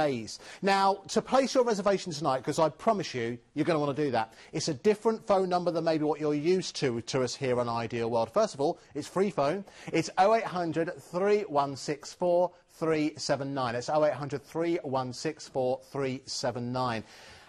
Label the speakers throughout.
Speaker 1: days. Now, to place your reservation tonight, because I promise you, you're going to want to do that, it's a different phone number than maybe what you're used to us here on Ideal World. First of all, it's free phone. It's 0800 3164 379. It's 0800 3164 379.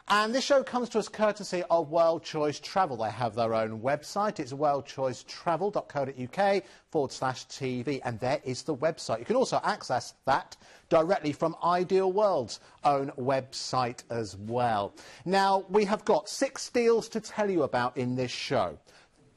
Speaker 1: And this show comes to us courtesy of Worldchoice Travel. They have their own website. It's worldchoicetravel.co.uk/TV. And there is the website. You can also access that directly from Ideal World's own website as well. Now, we have got 6 deals to tell you about in this show.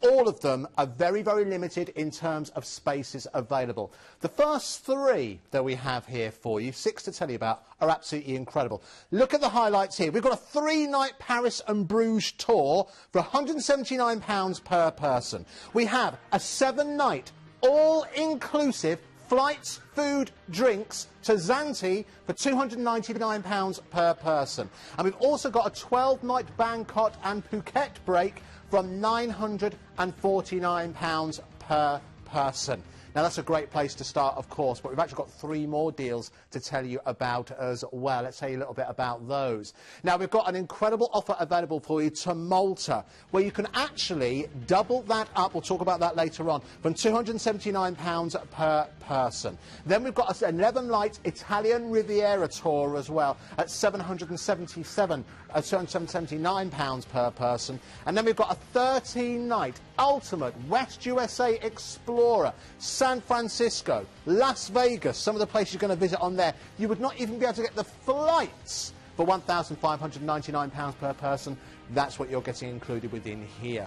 Speaker 1: All of them are very, very limited in terms of spaces available. The first 3 that we have here for you, 6 to tell you about, are absolutely incredible. Look at the highlights here. We've got a 3-night Paris and Bruges tour for £179 per person. We have a 7-night, all-inclusive flights, food, drinks to Zante for £299 per person. And we've also got a 12-night Bangkok and Phuket break from £949 per person. Now, that's a great place to start, of course, but we've actually got 3 more deals to tell you about as well. Let's tell you a little bit about those. Now, we've got an incredible offer available for you to Malta, where you can actually double that up. We'll talk about that later on, from £279 per person. Then we've got an 11-night Italian Riviera tour as well at £779 per person. And then we've got a 13-night ultimate West USA Explorer, San Francisco, Las Vegas, some of the places you're going to visit on there. You would not even be able to get the flights for £1,599 per person. That's what you're getting included within here.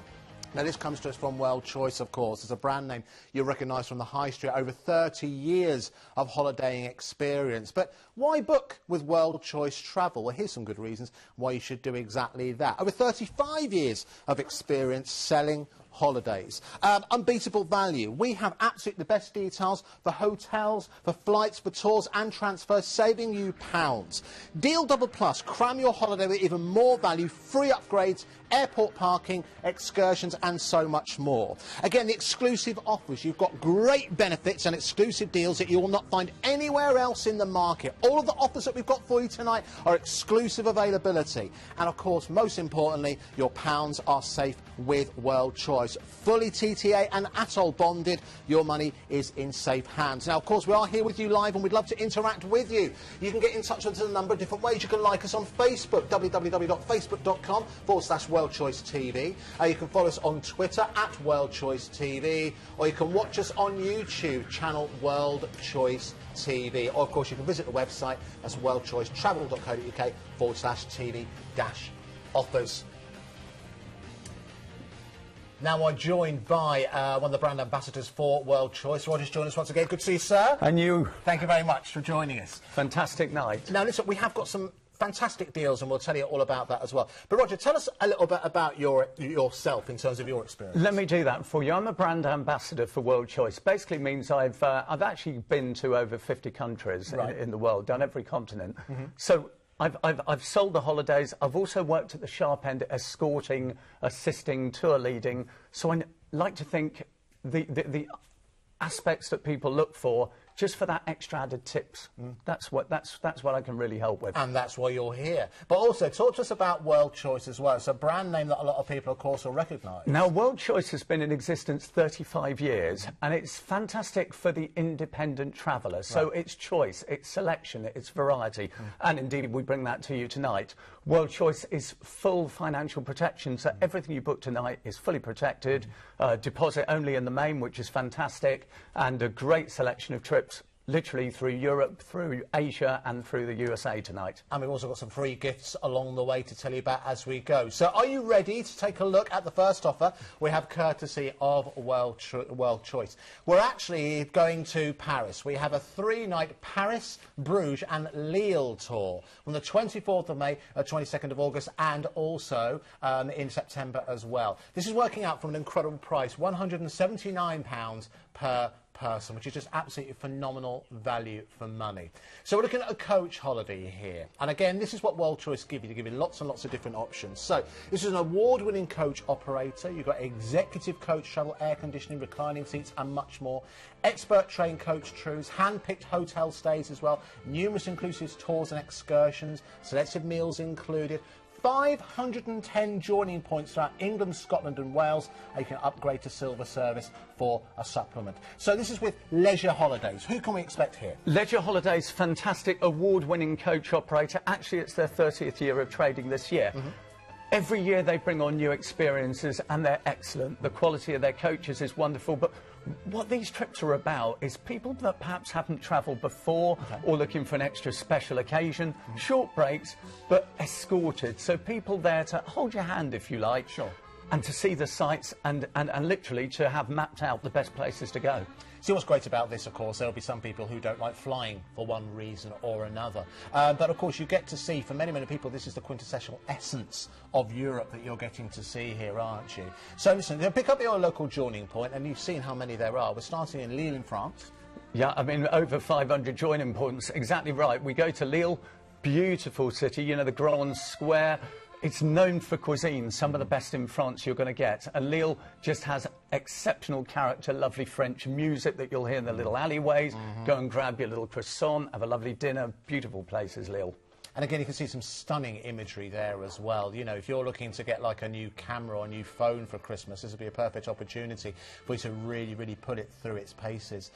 Speaker 1: Now, this comes to us from Worldchoice, of course. It's a brand name you'll recognise from the high street, over 30 years of holidaying experience. But why book with Worldchoice Travel? Well, here's some good reasons why you should do exactly that. Over 35 years of experience selling holidays. Unbeatable value. We have absolutely the best details for hotels, for flights, for tours and transfers, saving you pounds. Deal Double Plus. Cram your holiday with even more value, free upgrades, airport parking, excursions and so much more. Again, the exclusive offers. You've got great benefits and exclusive deals that you will not find anywhere else in the market. All of the offers that we've got for you tonight are exclusive availability. And of course, most importantly, your pounds are safe with Worldchoice. Fully TTA and ATOL bonded, your money is in safe hands. Now, of course, we are here with you live and we'd love to interact with you. You can get in touch with us in a number of different ways. You can like us on Facebook, www.facebook.com/WorldChoiceTV. You can follow us on Twitter @WorldChoiceTV, or you can watch us on YouTube, channel Worldchoice TV. Or, of course, you can visit the website, that's worldchoicetravel.co.uk/TV-offers. Now I'm joined by one of the brand ambassadors for Worldchoice. Roger's joined us once again. Good to see you, sir.
Speaker 2: And you.
Speaker 1: Thank you very much for joining us.
Speaker 2: Fantastic night.
Speaker 1: Now, listen, we have got some fantastic deals and we'll tell you all about that as well. But, Roger, tell us a little bit about yourself in terms of your experience.
Speaker 2: Let me do that for you. I'm a brand ambassador for Worldchoice. Basically means I've actually been to over 50 countries in the world, done every continent. So I've sold the holidays. I've also worked at the sharp end, escorting, assisting, tour leading. So I like to think the aspects that people look for, just for that extra added tips. That's what I can really help with.
Speaker 1: And that's why you're here. But also, talk to us about Worldchoice as well. It's a brand name that a lot of people, of course, will recognise.
Speaker 2: Now, Worldchoice has been in existence 35 years, and it's fantastic for the independent traveller. So it's choice, it's selection, it's variety. And indeed, we bring that to you tonight. Worldchoice is full financial protection, so everything you book tonight is fully protected. Deposit only in the main, which is fantastic, and a great selection of trips literally through Europe, through Asia and through the USA tonight.
Speaker 1: And we've also got some free gifts along the way to tell you about as we go. So are you ready to take a look at the first offer we have courtesy of Worldchoice? We're actually going to Paris. We have a 3-night Paris, Bruges and Lille tour from the 24th of May, 22nd of August and also in September as well. This is working out from an incredible price, £179 per person, which is just absolutely phenomenal value for money. So we're looking at a coach holiday here. And again, this is what Worldchoice give you. They give you lots and lots of different options. So this is an award-winning coach operator. You've got executive coach travel, air conditioning, reclining seats and much more. Expert trained coach crews, hand-picked hotel stays as well, numerous inclusive tours and excursions, selected meals included. 510 joining points throughout England, Scotland and Wales. And you can upgrade to silver service for a supplement. So this is with Leisure Holidays. Who can we expect here?
Speaker 2: Leisure Holidays, fantastic award-winning coach operator. Actually, it's their 30th year of trading this year. Every year they bring on new experiences and they're excellent. The quality of their coaches is wonderful. But what these trips are about is people that perhaps haven't travelled before or looking for an extra special occasion, short breaks, but escorted. So people there to hold your hand, if you like, and to see the sights and literally to have mapped out the best places to go.
Speaker 1: See, what's great about this, of course, there'll be some people who don't like flying for one reason or another. But, of course, you get to see, for many, many people, this is the quintessential essence of Europe that you're getting to see here, aren't you? So, listen, you'll pick up your local joining point, and you've seen how many there are. We're starting in Lille in France.
Speaker 2: Yeah, I mean, over 500 joining points, exactly right. We go to Lille, beautiful city, you know, the Grand Square. It's known for cuisine, some of the best in France you're going to get. And Lille just has exceptional character, lovely French music that you'll hear in the little alleyways. Go and grab your little croissant, have a lovely dinner. Beautiful place is Lille.
Speaker 1: And again, you can see some stunning imagery there as well. You know, if you're looking to get like a new camera or a new phone for Christmas, this would be a perfect opportunity for you to really, really put it through its paces.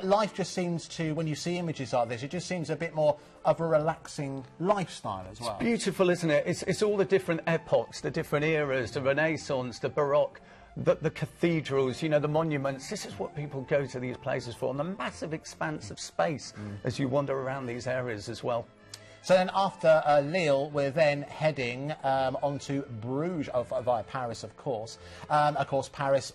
Speaker 1: Life just seems to, when you see images like this, it just seems a bit more of a relaxing lifestyle as well.
Speaker 2: It's beautiful, isn't it? It's all the different epochs, the different eras, the Renaissance, the Baroque. The cathedrals, you know, the monuments. This is what people go to these places for, and the massive expanse of space as you wander around these areas as well.
Speaker 1: So then after Lille, we're then heading on to Bruges, via Paris, of course. Paris,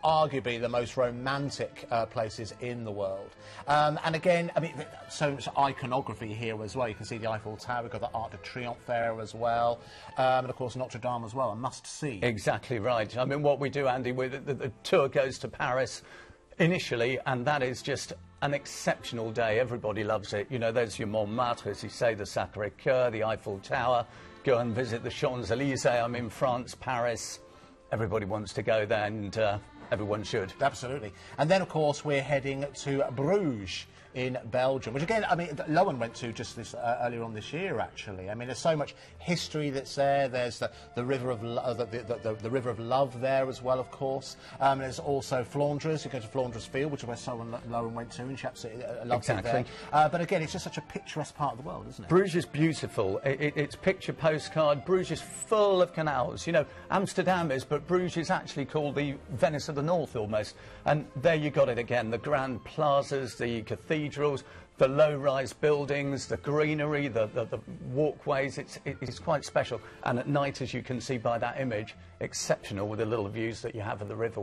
Speaker 1: arguably the most romantic places in the world. And again, I mean, so much iconography here as well. You can see the Eiffel Tower, we've got the Arc de Triomphe there as well. And of course, Notre Dame as well, a must-see.
Speaker 2: Exactly right. I mean, what we do, Andy, the tour goes to Paris initially, and that is just an exceptional day. Everybody loves it. You know, there's your Montmartre, as you say, the Sacré-Cœur, the Eiffel Tower. Go and visit the Champs-Élysées. I'm in France, Paris. Everybody wants to go there, and everyone should. Absolutely.
Speaker 1: And then, of course, we're heading to Bruges in Belgium, which again, I mean, Lowen went to just this earlier on this year, actually. I mean, there's so much history that's there. There's the river of the river of love there as well, of course. There's also Flanders. You go to Flanders Field, which is where Lowen went to, and she absolutely loved it there. But again, it's just such a picturesque part of the world, isn't it?
Speaker 2: Bruges is beautiful. It's picture postcard. Bruges is full of canals. You know, Amsterdam is, but Bruges is actually called the Venice of the North almost. And there you got it again. The grand plazas, the cathedrals, the low-rise buildings, the greenery, the walkways. It's quite special. And at night, as you can see by that image, exceptional with the little views that you have of the river.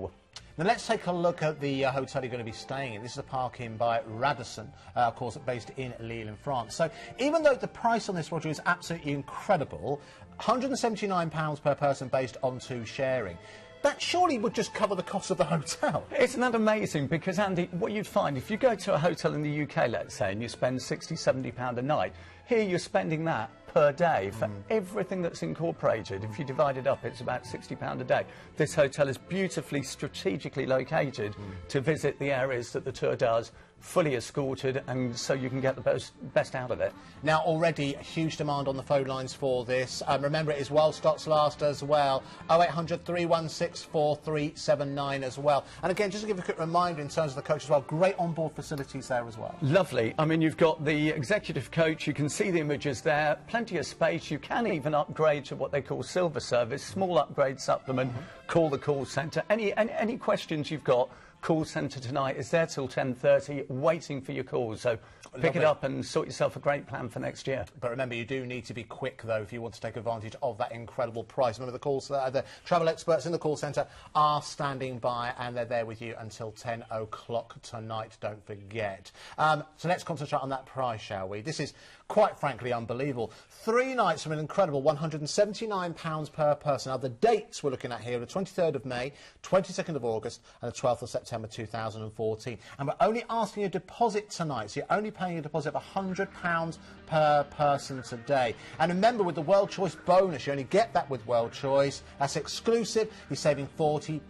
Speaker 1: Now let's take a look at the hotel you're going to be staying in. This is a Park Inn by Radisson, of course, based in Lille in France. So even though the price on this, Roger, is absolutely incredible, £179 per person based on 2 sharing, that surely would just cover the cost of the hotel.
Speaker 2: Isn't that amazing? Because, Andy, what you'd find, if you go to a hotel in the UK, let's say, and you spend £60, £70 a night, here you're spending that per day for everything that's incorporated. If you divide it up, it's about £60 a day. This hotel is beautifully, strategically located to visit the areas that the tour does, fully escorted, and so you can get the best out of it.
Speaker 1: Now, already a huge demand on the phone lines for this. Remember, it is while stocks last as well. 0800 316 4379 as well. And again, just to give a quick reminder in terms of the coach as well, great onboard facilities there as well.
Speaker 2: Lovely. I mean, you've got the executive coach. You can see the images there. Plenty of space. You can even upgrade to what they call silver service, small upgrade supplement. Call the call centre. Any questions you've got, call centre tonight is there till 10:30, waiting for your calls. So Pick it up and sort yourself a great plan for next year.
Speaker 1: But remember, you do need to be quick, though, if you want to take advantage of that incredible price. Remember, the travel experts in the call centre are standing by, and they're there with you until 10 o'clock tonight, don't forget. So let's concentrate on that price, shall we? This is, quite frankly, unbelievable. 3 nights for an incredible £179 per person. Now, the dates we're looking at here are the 23rd of May, 22nd of August, and the 12th of September 2014. And we're only asking a deposit tonight, so you're only paying a deposit of £100 per person today. And remember, with the World Choice bonus, you only get that with World Choice. That's exclusive. You're saving £40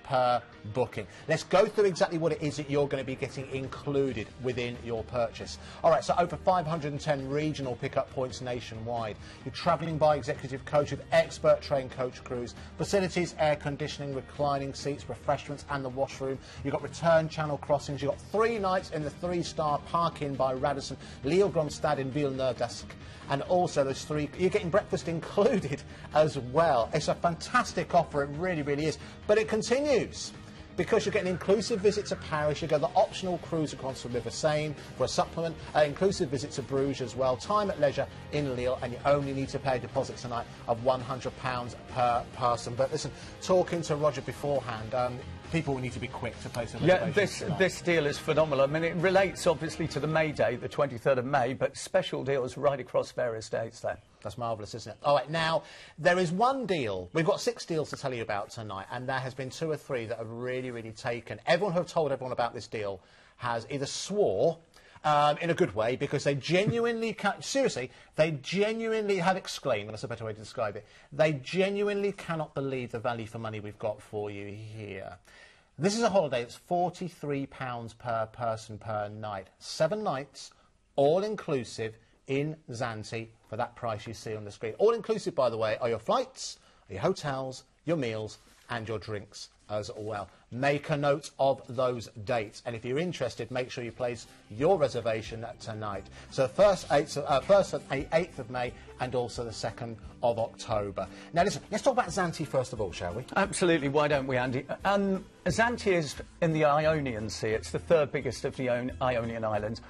Speaker 1: per booking. Let's go through exactly what it is that you're going to be getting included within your purchase. All right, so over 510 regional pickup points nationwide. You're travelling by executive coach with expert trained coach crews, facilities, air conditioning, reclining seats, refreshments and the washroom. You've got return channel crossings. You've got 3 nights in the 3-star Park-In by Radisson, Leeuwgrondstad in Villeneuve-d'Ascq. And also those 3, you're getting breakfast included as well. It's a fantastic offer, it really, really is. But it continues, because you're getting an inclusive visit to Paris, you get the optional cruise across the River Seine for a supplement, inclusive visit to Bruges as well, time at leisure in Lille, and you only need to pay a deposit tonight of £100 per person. But listen, talking to Roger beforehand, people will need to be quick to place a reservation.
Speaker 2: Yeah, this deal is phenomenal. I mean, it relates obviously to the May Day, the 23rd of May, but special deals right across various dates there.
Speaker 1: That's marvellous, isn't it? All right, now, there is one deal. We've got 6 deals to tell you about tonight, and there has been 2 or 3 that have really, really taken. Everyone who have told everyone about this deal has either swore, in a good way, because they genuinely, seriously, they genuinely have exclaimed, and that's a better way to describe it, they genuinely cannot believe the value for money we've got for you here. This is a holiday that's £43 per person per night. 7 nights, all-inclusive, in Zante for that price you see on the screen. All-inclusive, by the way, are your flights, your hotels, your meals and your drinks as well. Make a note of those dates, and if you're interested, make sure you place your reservation tonight. So first 8th of May and also the 2nd of October. Now listen, let's talk about Zante first of all, shall we?
Speaker 2: Absolutely, why don't we, Andy? Zante is in the Ionian Sea. It's the 3rd biggest of the Ionian Islands.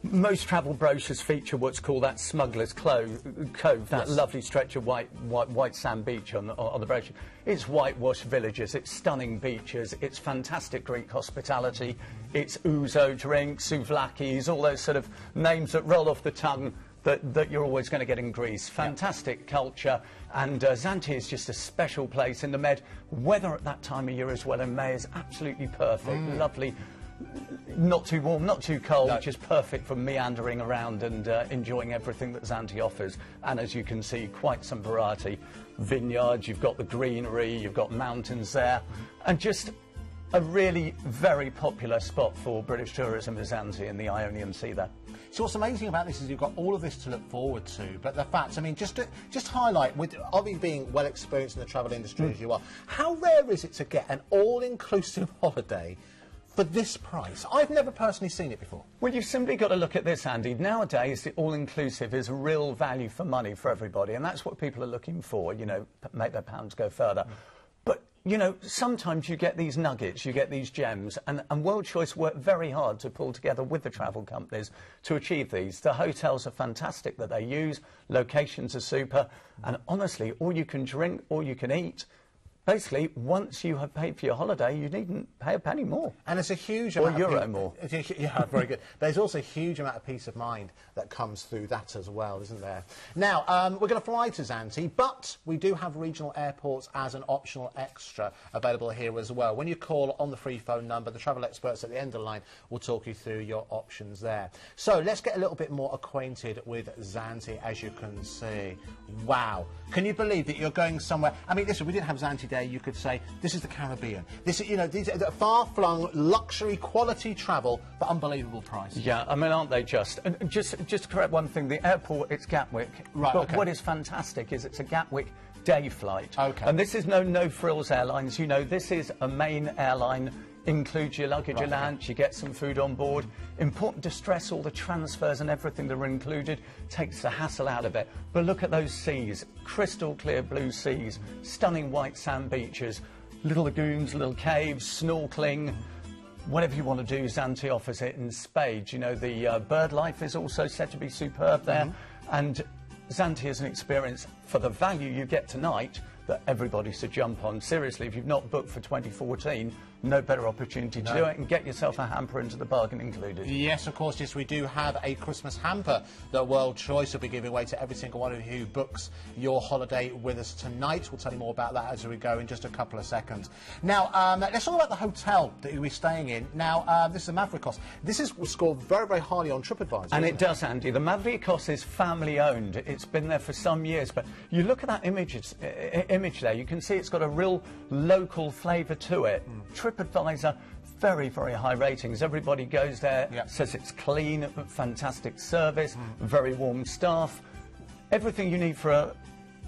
Speaker 2: Most travel brochures feature what's called that Smuggler's Cove, that lovely stretch of white sand beach on the brochure. It's whitewashed villages, it's stunning beaches, it's fantastic Greek hospitality, it's ouzo drinks, souvlakis, all those sort of names that roll off the tongue that you're always going to get in Greece. Fantastic culture, and Zante is just a special place in the Med. Weather at that time of year as well in May is absolutely perfect, lovely. Not too warm, not too cold, just perfect for meandering around and enjoying everything that Zante offers. And as you can see, quite some variety. Vineyards, you've got the greenery, you've got mountains there, and just a really very popular spot for British tourism is Zante in the Ionian Sea there.
Speaker 1: So what's amazing about this is you've got all of this to look forward to, but the facts, I mean, just highlight, with obviously being well experienced in the travel industry as you are, how rare is it to get an all-inclusive holiday for this price? I've never personally seen it before.
Speaker 2: Well, you've simply got to look at this, Andy. Nowadays, the all-inclusive is real value for money for everybody, and that's what people are looking for, you know, make their pounds go further. But, you know, sometimes you get these nuggets, you get these gems, and World Choice work very hard to pull together with the travel companies to achieve these. The hotels are fantastic that they use, locations are super, and honestly, all you can drink, all you can eat. Basically, once you have paid for your holiday, you needn't pay a penny more.
Speaker 1: And it's a huge amount
Speaker 2: of... Or euro more.
Speaker 1: Yeah, very good. There's also a huge amount of peace of mind that comes through that as well, isn't there? Now, we're going to fly to Zante, but we do have regional airports as an optional extra available here as well. When you call on the free phone number, the travel experts at the end of the line will talk you through your options there. So let's get a little bit more acquainted with Zante, as you can see. Wow. Can you believe that you're going somewhere? I mean, listen, we didn't have Zante Day. You could say this is the Caribbean. This is, you know, these are far-flung luxury quality travel for unbelievable price.
Speaker 2: Yeah, I mean, aren't they just? And just to correct one thing, the airport, it's Gatwick.
Speaker 1: Right.
Speaker 2: But what is fantastic is it's a Gatwick day flight.
Speaker 1: Okay.
Speaker 2: And this is no frills airlines. You know, this is a main airline. Includes your luggage, your lunch, you get some food on board. Important to stress all the transfers and everything that are included. Takes the hassle out of it. But look at those seas, crystal clear blue seas, stunning white sand beaches, little lagoons, little caves, snorkeling. whatever you want to do, Zante offers it in spades. You know, the bird life is also said to be superb there, and Zante is an experience for the value you get tonight that everybody should jump on. Seriously, if you've not booked for 2014, no better opportunity to do it, and get yourself a hamper into the bargain included.
Speaker 1: Yes, of course, yes, we do have a Christmas hamper that Worldchoice will be giving away to every single one of you who books your holiday with us tonight. We'll tell you more about that as we go in just a couple of seconds. Now, let's talk about the hotel that you'll be staying in. Now, this is a Mavrikos. This is scored very, very highly on TripAdvisor.
Speaker 2: And it does, Andy. The Mavrikos is family-owned. It's been there for some years, but you look at that image there, you can see it's got a real local flavour to it. TripAdvisor, very, very high ratings. Everybody goes there, says it's clean, fantastic service, very warm staff. Everything you need for a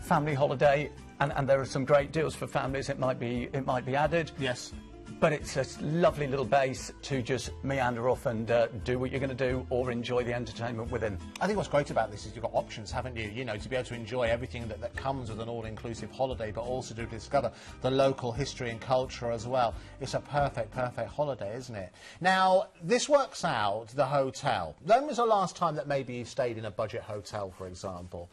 Speaker 2: family holiday, and there are some great deals for families. It might be added.
Speaker 1: Yes.
Speaker 2: But it's a lovely little base to just meander off and do what you're going to do, or enjoy the entertainment within.
Speaker 1: I think what's great about this is you've got options, haven't you? You know, to be able to enjoy everything that comes with an all-inclusive holiday, but also to discover the local history and culture as well. It's a perfect, perfect holiday, isn't it? Now, this works out, the hotel. When was the last time that maybe you stayed in a budget hotel, for example?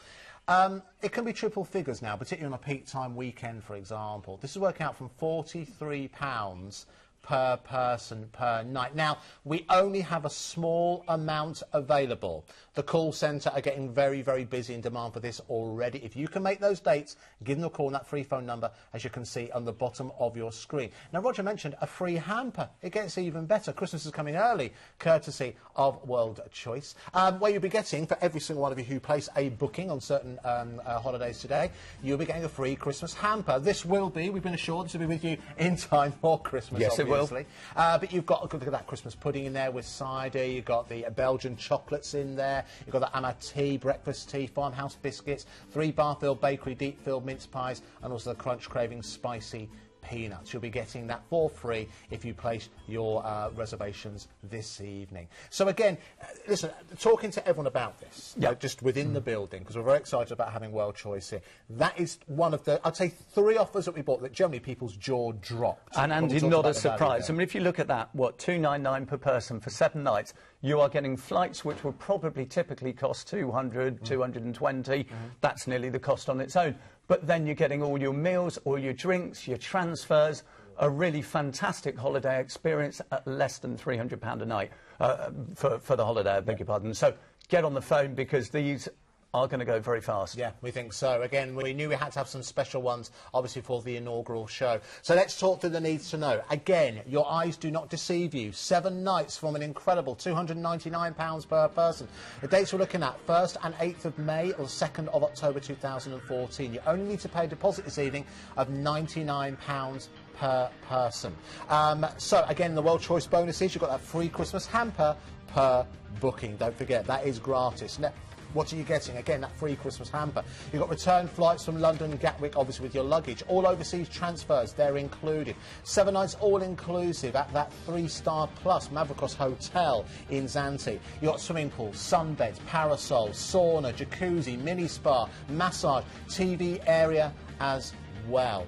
Speaker 1: It can be triple figures now, particularly on a peak time weekend, for example. This is working out from £43 per person per night. Now, we only have a small amount available. The call centre are getting very, very busy in demand for this already. If you can make those dates, give them a call on that free phone number, as you can see on the bottom of your screen. Now, Roger mentioned a free hamper. It gets even better. Christmas is coming early, courtesy of Worldchoice, where you'll be getting, for every single one of you who place a booking on certain holidays today, you'll be getting a free Christmas hamper. This will be, we've been assured, this will be with you in time for Christmas,
Speaker 2: yes,
Speaker 1: obviously.
Speaker 2: It
Speaker 1: will. But you've got, look at that Christmas pudding in there with cider, you've got the Belgian chocolates in there, you've got the Amma tea, breakfast tea, farmhouse biscuits, 3 Barfield Bakery deep-filled mince pies, and also the crunch craving spicy peanuts. You'll be getting that for free if you place your reservations this evening. So again, listen, talking to everyone about this, just within the building, because we're very excited about having Worldchoice here. That is one of the, I'd say, 3 offers that we bought that generally people's jaw dropped.
Speaker 2: And Andy, not a surprise. I mean, if you look at that, what, $299 per person for 7 nights, you are getting flights which would probably typically cost 200, 220. That's nearly the cost on its own. But then you're getting all your meals, all your drinks, your transfers, a really fantastic holiday experience at less than £300 a night for the holiday, I beg your pardon. So get on the phone, because these are going to go very fast. Yeah, we think so. Again, we knew we had to have some special ones, obviously, for the inaugural show. So let's talk through the needs to know. Again, your eyes do not deceive you. 7 nights from an incredible £299 per person. The dates we're looking at, 1st and 8th of May or 2nd of October 2014. You only need to pay a deposit this evening of £99 per person. So, again, the Worldchoice bonuses, you've got that free Christmas hamper per booking. Don't forget, that is gratis. Now, what are you getting? Again, that free Christmas hamper. You've got return flights from London and Gatwick, obviously, with your luggage. All overseas transfers, they're included. 7 nights all-inclusive at that 3-star plus Mavrikos Hotel in Zante. You've got swimming pools, sunbeds, parasols, sauna, jacuzzi, mini-spa, massage, TV area as well.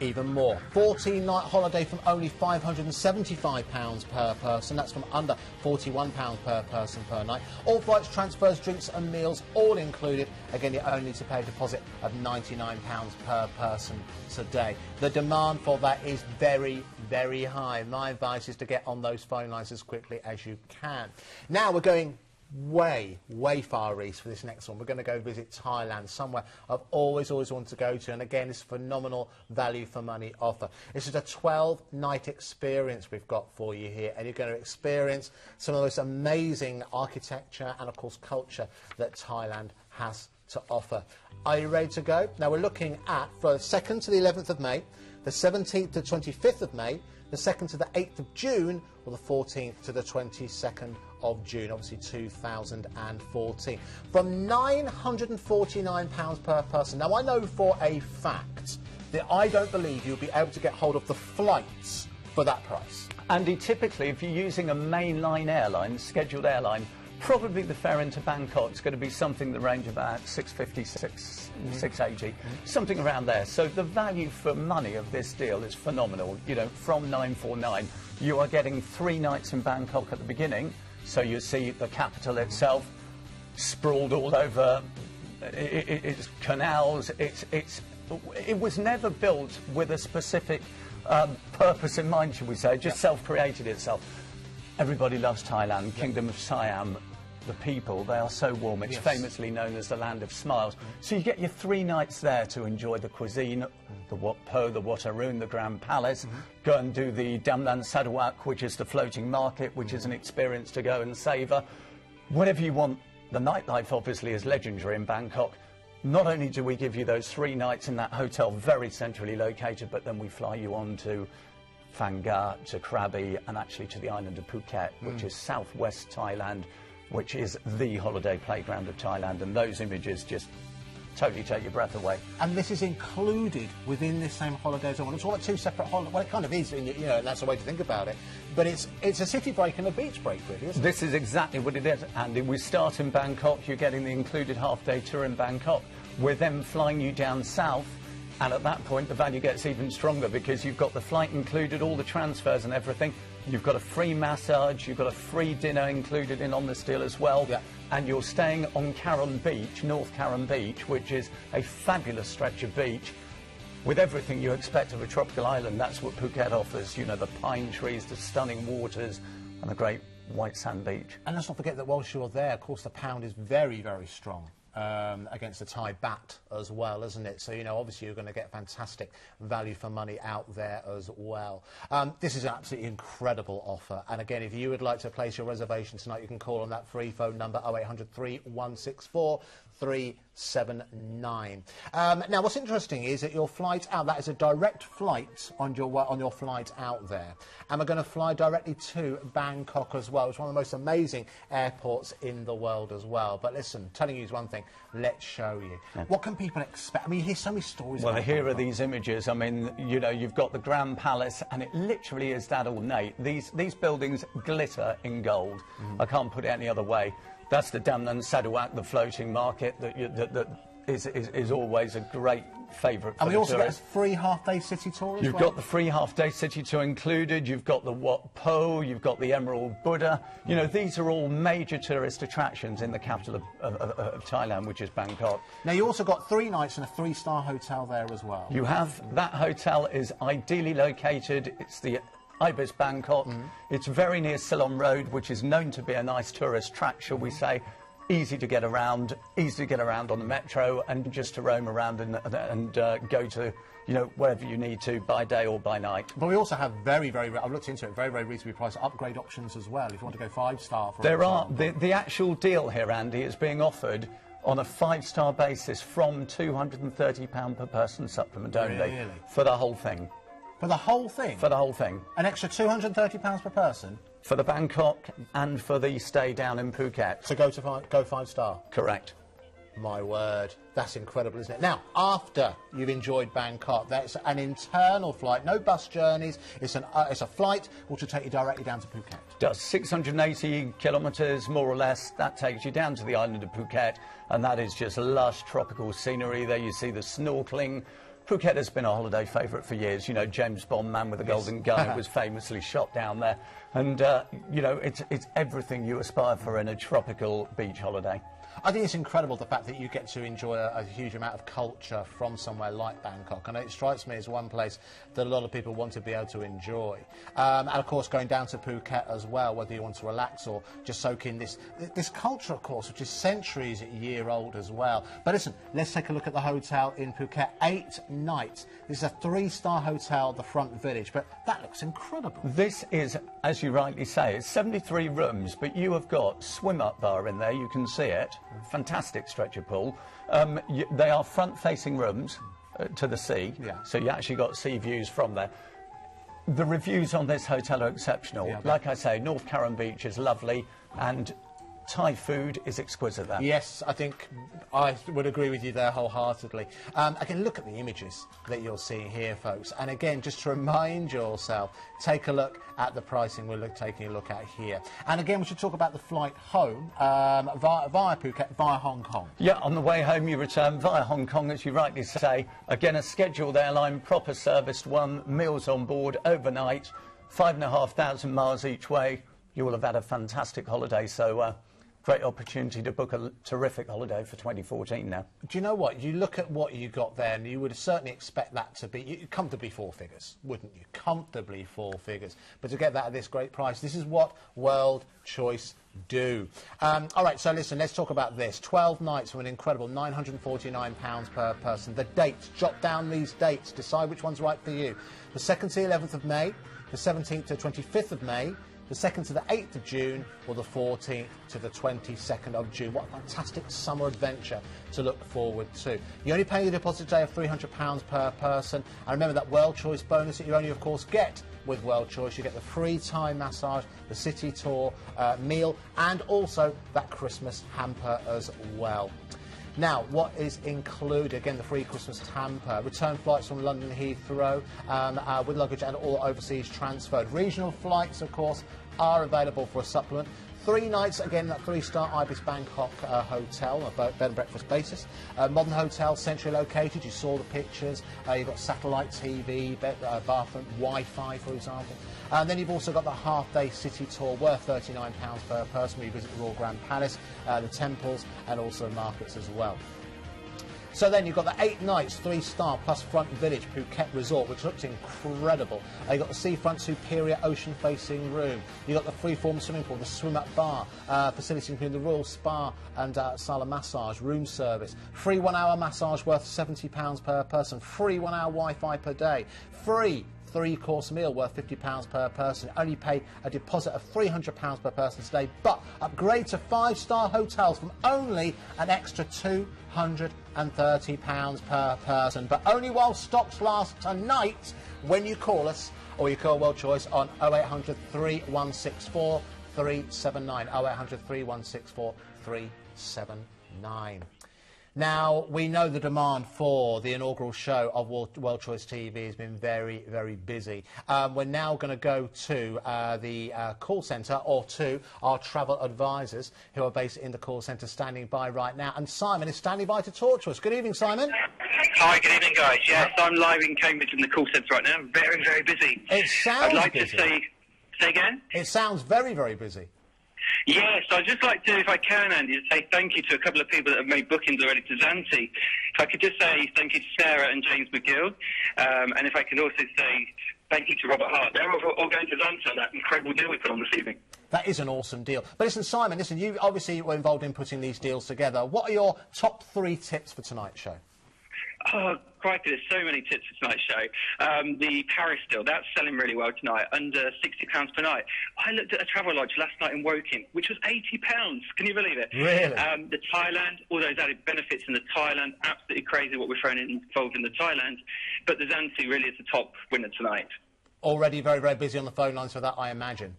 Speaker 2: Even more. 14-night holiday from only £575 per person. That's from under £41 per person per night. All flights, transfers, drinks and meals, all included. Again, you only need to pay a deposit of £99 per person today. The demand for that is very, very high. My advice is to get on those phone lines as quickly as you can. Now we're going way, way far east for this next one. We're going to go visit Thailand, somewhere I've always wanted to go to, and again, it's a phenomenal value for money offer. This is a 12-night experience we've got for you here, and you're going to experience some of the most amazing architecture and, of course, culture that Thailand has to offer. Are you ready to go? Now, we're looking at, for the 2nd to the 11th of May, the 17th to 25th of May, the 2nd to the 8th of June, or the 14th to the 22nd of June, obviously 2014. From £949 per person. Now, I know for a fact that I don't believe you'll be able to get hold of the flights for that price. Andy, typically, if you're using a mainline airline, scheduled airline, Probably the fare into Bangkok is going to be something the range about 650, 680, something around there. So the value for money of this deal is phenomenal. You know, from 949, you are getting 3 nights in Bangkok at the beginning. So you see the capital itself sprawled all over. It's canals. It was never built with a specific purpose in mind, should we say? Just self-created itself. Everybody loves Thailand, Kingdom of Siam. The people, they are so warm. It's famously known as the land of smiles. So you get your 3 nights there to enjoy the cuisine, the Wat Po, the Wat Arun, the Grand Palace. Go and do the Damlan Sarawak, which is the floating market, which is an experience to go and savour. Whatever you want. The nightlife obviously is legendary in Bangkok. Not only do we give you those 3 nights in that hotel, very centrally located, but then we fly you on to Phangat, to Krabi, and actually to the island of Phuket, which is southwest Thailand, which is the holiday playground of Thailand, and those images just totally take your breath away.
Speaker 1: And this is included within this same holiday zone. It's all like 2 separate holidays. Well, it kind of is, you know, and that's the way to think about it. But it's a city break and a beach break, really, isn't it?
Speaker 2: This is exactly what it is, Andy. We start in Bangkok. You're getting the included half-day tour in Bangkok. We're then flying you down south, and at that point the value gets even stronger because you've got the flight included, all the transfers and everything. You've got a free massage, you've got a free dinner included in on this deal as well. And you're staying on Karon Beach, North Karon Beach, which is a fabulous stretch of beach with everything you expect of a tropical island. That's what Phuket offers, you know, the pine trees, the stunning waters and the great white sand beach. And let's not forget that whilst you're there, of course, the pound is very, very strong. Against the Thai baht as well, isn't it? So, you know, obviously you're going to get fantastic value for money out there as well. This is an absolutely incredible offer. And again, if you would like to place your reservation tonight, you can call on that free phone number 0800 3164 379. Now, what's interesting is that your flight out, that is a direct flight on your flight out there. And we're going to fly directly to Bangkok as well. It's one of the most amazing airports in the world as well. But listen, telling you is one thing, let's show you. What can people expect? I mean, you hear so many stories about here
Speaker 1: Bangkok.
Speaker 2: are these images. I mean, you know, you've got the Grand Palace, and it literally is that ornate. These buildings glitter in gold. I can't put it any other way. That's the Damlan Sarawak, the floating market that is always a great favourite for
Speaker 1: And we
Speaker 2: the
Speaker 1: also
Speaker 2: tourists.
Speaker 1: get a free half-day city tour as well.
Speaker 2: You've got the free half-day city tour included. You've got the Wat Po. You've got the Emerald Buddha. You know, these are all major tourist attractions in the capital of Thailand, which is Bangkok.
Speaker 1: Now, you also got 3 nights in a 3-star hotel there as well.
Speaker 2: You have. That hotel is ideally located. It's the Ibis Bangkok. It's very near Ceylon Road, which is known to be a nice tourist track, shall we say. Easy to get around on the metro, and just to roam around and go to, you know, wherever you need to by day or by night.
Speaker 1: But we also have I've looked into it, very, very reasonably priced upgrade options as well, if you want to go 5-star.
Speaker 2: There are. The actual deal here, Andy, is being offered on a 5-star basis from £230 per person supplement only for the whole thing.
Speaker 1: For the whole thing?
Speaker 2: For the whole thing.
Speaker 1: An extra £230 per person?
Speaker 2: For the Bangkok and for the stay down in Phuket.
Speaker 1: So go 5-star?
Speaker 2: Correct.
Speaker 1: My word, that's incredible, isn't it? Now, after you've enjoyed Bangkok, that's an internal flight, no bus journeys. It's a flight which will take you directly down to Phuket.
Speaker 2: Does 680 kilometres, more or less. That takes you down to the island of Phuket, and that is just lush tropical scenery. There you see the snorkelling. Phuket has been a holiday favourite for years. You know, James Bond, Man with a Golden Gun, was famously shot down there. And, you know, it's everything you aspire for in a tropical beach holiday.
Speaker 1: I think it's incredible, the fact that you get to enjoy a huge amount of culture from somewhere like Bangkok. And it strikes me as one place that a lot of people want to be able to enjoy. And, of course, going down to Phuket as well, whether you want to relax or just soak in this culture, of course, which is centuries year old as well. But listen, let's take a look at the hotel in Phuket. 8 nights. This is a 3-star hotel, the Front Village, but that looks incredible.
Speaker 2: This is, as you rightly say, it's 73 rooms, but you have got swim-up bar in there. You can see it. Fantastic stretcher pool. They are front-facing rooms to the sea, so you actually got sea views from there. The reviews on this hotel are exceptional. Like I say, North Karon Beach is lovely, and Thai food is exquisite there.
Speaker 1: Yes, I think I would agree with you there wholeheartedly. Again, look at the images that you're seeing here, folks. And again, just to remind yourself, take a look at the pricing we're taking a look at here. And again, we should talk about the flight home via Phuket, via Hong Kong.
Speaker 2: Yeah, on the way home you return via Hong Kong, as you rightly say. Again, a scheduled airline, proper serviced one, meals on board, overnight, 5,500 miles each way. You will have had a fantastic holiday, so great opportunity to book a terrific holiday for 2014 now.
Speaker 1: Do you know what? You look at what you got there, and you would certainly expect that to be comfortably 4 figures, wouldn't you? Comfortably 4 figures. But to get that at this great price, this is what Worldchoice do. All right, so listen, let's talk about this. 12 nights for an incredible £949 per person. The dates, jot down these dates, decide which one's right for you. The 2nd to the 11th of May, the 17th to 25th of May, the 2nd to the 8th of June, or the 14th to the 22nd of June. What a fantastic summer adventure to look forward to. You only pay a deposit today of £300 per person. And remember that Worldchoice bonus that you only, of course, get with Worldchoice. You get the free Thai massage, the city tour, meal, and also that Christmas hamper as well. Now, what is included? Again, the free Christmas hamper. Return flights from London Heathrow with luggage and all overseas transferred. Regional flights, of course, are available for a supplement. 3 nights, again, that 3-star Ibis Bangkok hotel, a bed and breakfast basis. Modern hotel, centrally located. You saw the pictures. You've got satellite TV, bathroom, Wi-Fi, for example. And then you've also got the half-day city tour worth £39 per person, where you visit the Royal Grand Palace, the temples, and also markets as well. So then you've got the 8 nights, 3-star plus front village Phuket Resort, which looks incredible. You've got the seafront superior ocean-facing room. You've got the freeform swimming pool, the swim-up bar, facilities including the Royal Spa and sala massage, room service. Free 1-hour massage worth £70 per person. Free 1-hour Wi-Fi per day. Free 3-course meal worth £50 per person. Only pay a deposit of £300 per person today, but upgrade to 5-star hotels from only an extra £230 per person. But only while stocks last tonight when you call us, or you call Worldchoice on 0800 3164 379. 0800 3164 379. Now, we know the demand for the inaugural show of Worldchoice TV has been very, very busy. We're now going to go to the call centre, or to our travel advisors who are based in the call centre standing by right now. And Simon is standing by to talk to us. Good evening, Simon.
Speaker 3: Hi, good evening, guys. Yes, I'm live in Cambridge in the call centre right now. I'm very, very busy.
Speaker 1: It sounds
Speaker 3: I'd like
Speaker 1: busy.
Speaker 3: to say again?
Speaker 1: It sounds very, very busy.
Speaker 3: Yes, I'd just like to, if I can, Andy, to say thank you to a couple of people that have made bookings already to Zante. If I could just say thank you to Sarah and James McGill, and if I could also say thank you to Robert Hart. They're all going to Zante on that incredible deal we put on this evening.
Speaker 1: That is an awesome deal. But listen, Simon, you obviously were involved in putting these deals together. What are your top 3 tips for tonight's show?
Speaker 3: Oh, crikey, there's so many tips for tonight's show. The Paris deal, that's selling really well tonight, under £60 per night. I looked at a travel lodge last night in Woking, which was £80. Can you believe it?
Speaker 1: Really?
Speaker 3: The Thailand, all those added benefits in the Thailand, absolutely crazy what we're throwing involved in the Thailand. But the Zante really is the top winner tonight.
Speaker 1: Already very, very busy on the phone lines for that, I imagine.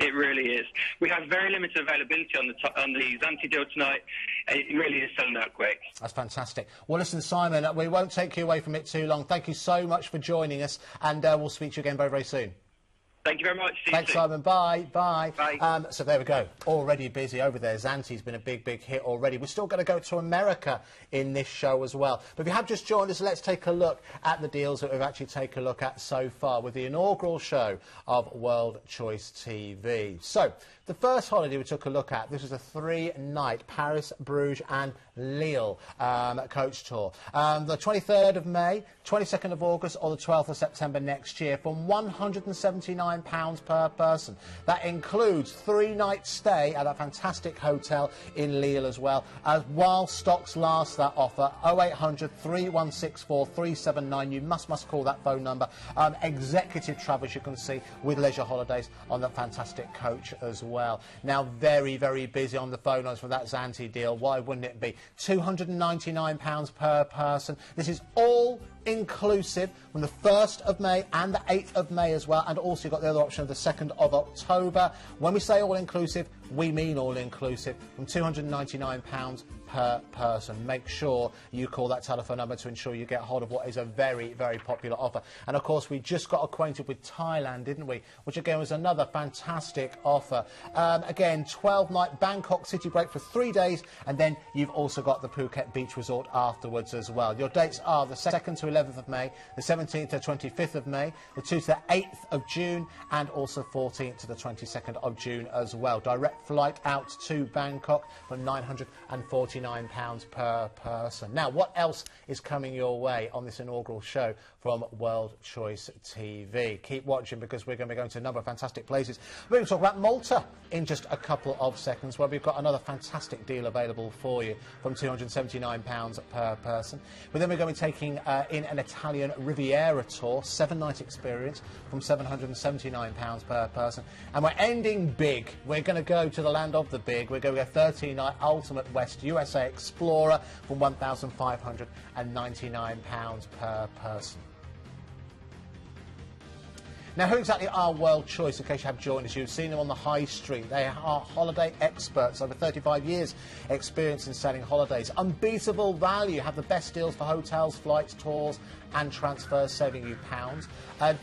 Speaker 3: It really is. We have very limited availability on the Zante deal tonight. It really is selling out quick.
Speaker 1: That's fantastic. Well, listen, Simon, we won't take you away from it too long. Thank you so much for joining us, and we'll speak to you again very, very soon.
Speaker 3: Thank you very much. See
Speaker 1: Thanks,
Speaker 3: you soon.
Speaker 1: Simon. Bye. Bye.
Speaker 3: Bye.
Speaker 1: So there we go. Already busy over there. Zante's been a big, big hit already. We're still going to go to America in this show as well. But if you have just joined us, let's take a look at the deals that we've actually taken a look at so far with the inaugural show of Worldchoice TV. So the first holiday we took a look at, this was a 3-night Paris, Bruges and Lille coach tour. The 23rd of May, 22nd of August or the 12th of September next year for £179 per person. That includes 3-night stay at a fantastic hotel in Lille as well. While stocks last, that offer, 0800 3164 379. You must call that phone number. Executive travel, as you can see, with leisure holidays on that fantastic coach as well. Now, very, very busy on the phone lines for that Zante deal. Why wouldn't it be? £299 per person. This is all inclusive from the 1st of May and the 8th of May as well, and also you've got the other option of the 2nd of October. When we say all inclusive, we mean all-inclusive, from £299 per person. Make sure you call that telephone number to ensure you get hold of what is a very, very popular offer. And of course, we just got acquainted with Thailand, didn't we? Which again was another fantastic offer. Again, 12-night Bangkok city break for 3 days, and then you've also got the Phuket Beach Resort afterwards as well. Your dates are the 2nd to 11th of May, the 17th to 25th of May, the 2nd to the 8th of June, and also 14th to the 22nd of June as well. Direct flight out to Bangkok for £949 per person. Now, what else is coming your way on this inaugural show from Worldchoice TV? Keep watching, because we're going to be going to a number of fantastic places. We're going to talk about Malta in just a couple of seconds, where we've got another fantastic deal available for you from £279 per person. But then we're going to be taking in an Italian Riviera tour, 7-night experience, from £779 per person. And we're ending big. We're going to go to the land of the big. We're going to go 13-night Ultimate West USA Explorer from £1,599 per person. Now, who exactly are Worldchoice? In case you have joined us, you've seen them on the high street. They are holiday experts, over 35 years experience in selling holidays. Unbeatable value, have the best deals for hotels, flights, tours and transfers, saving you pounds.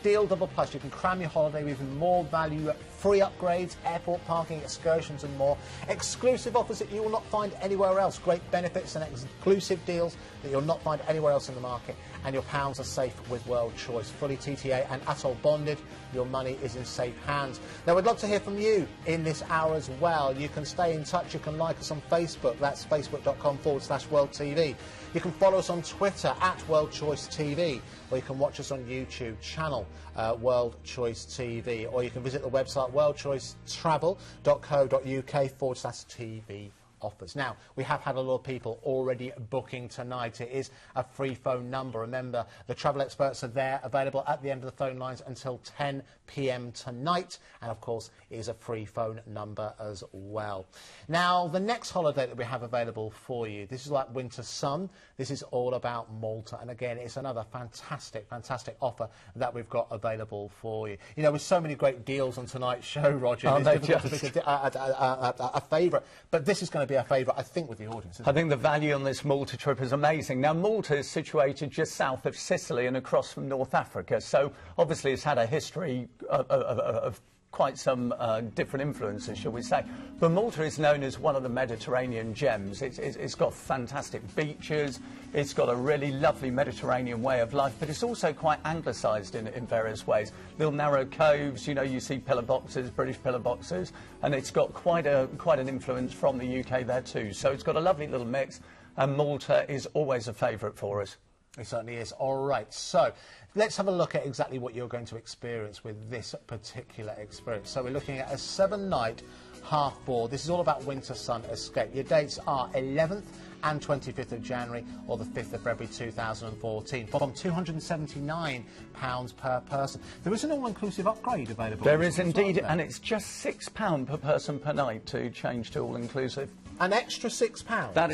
Speaker 1: Deal Double Plus, you can cram your holiday with even more value, free upgrades, airport parking, excursions and more. Exclusive offers that you will not find anywhere else. Great benefits and exclusive deals that you'll not find anywhere else in the market. And your pounds are safe with Worldchoice. Fully TTA and ATOL bonded. Your money is in safe hands. Now, we'd love to hear from you in this hour as well. You can stay in touch. You can like us on Facebook. That's facebook.com/WorldTV. You can follow us on Twitter @WorldChoiceTV, or you can watch us on YouTube channel Worldchoice TV, or you can visit the website worldchoicetravel.co.uk/TV offers. Now, we have had a lot of people already booking tonight. It is a free phone number. Remember, the travel experts are there, available at the end of the phone lines until 10 p.m. tonight. And, of course, it is a free phone number as well. Now, the next holiday that we have available for you, this is like winter sun. This is all about Malta. And, again, it's another fantastic, fantastic offer that we've got available for you. You know, with so many great deals on tonight's show, Roger, it's difficult to pick a favourite. But this is going to be a favourite, I think, with the audience.
Speaker 2: I think the value on this Malta trip is amazing. Now, Malta is situated just south of Sicily and across from North Africa, so obviously it's had a history of quite some different influences, shall we say. But Malta is known as one of the Mediterranean gems. It's got fantastic beaches, it's got a really lovely Mediterranean way of life, but it's also quite anglicised in various ways. Little narrow coves, you know, you see pillar boxes, British pillar boxes, and it's got quite an influence from the UK there too. So it's got a lovely little mix, and Malta is always a favourite for us.
Speaker 1: It certainly is. All right, so let's have a look at exactly what you're going to experience with this particular experience. So we're looking at a 7-night half-board. This is all about winter sun escape. Your dates are 11th and 25th of January or the 5th of February 2014 from £279 per person. There is an all-inclusive upgrade available.
Speaker 2: There is indeed, and it's just £6 per person per night to change to all-inclusive.
Speaker 1: An extra £6?
Speaker 2: That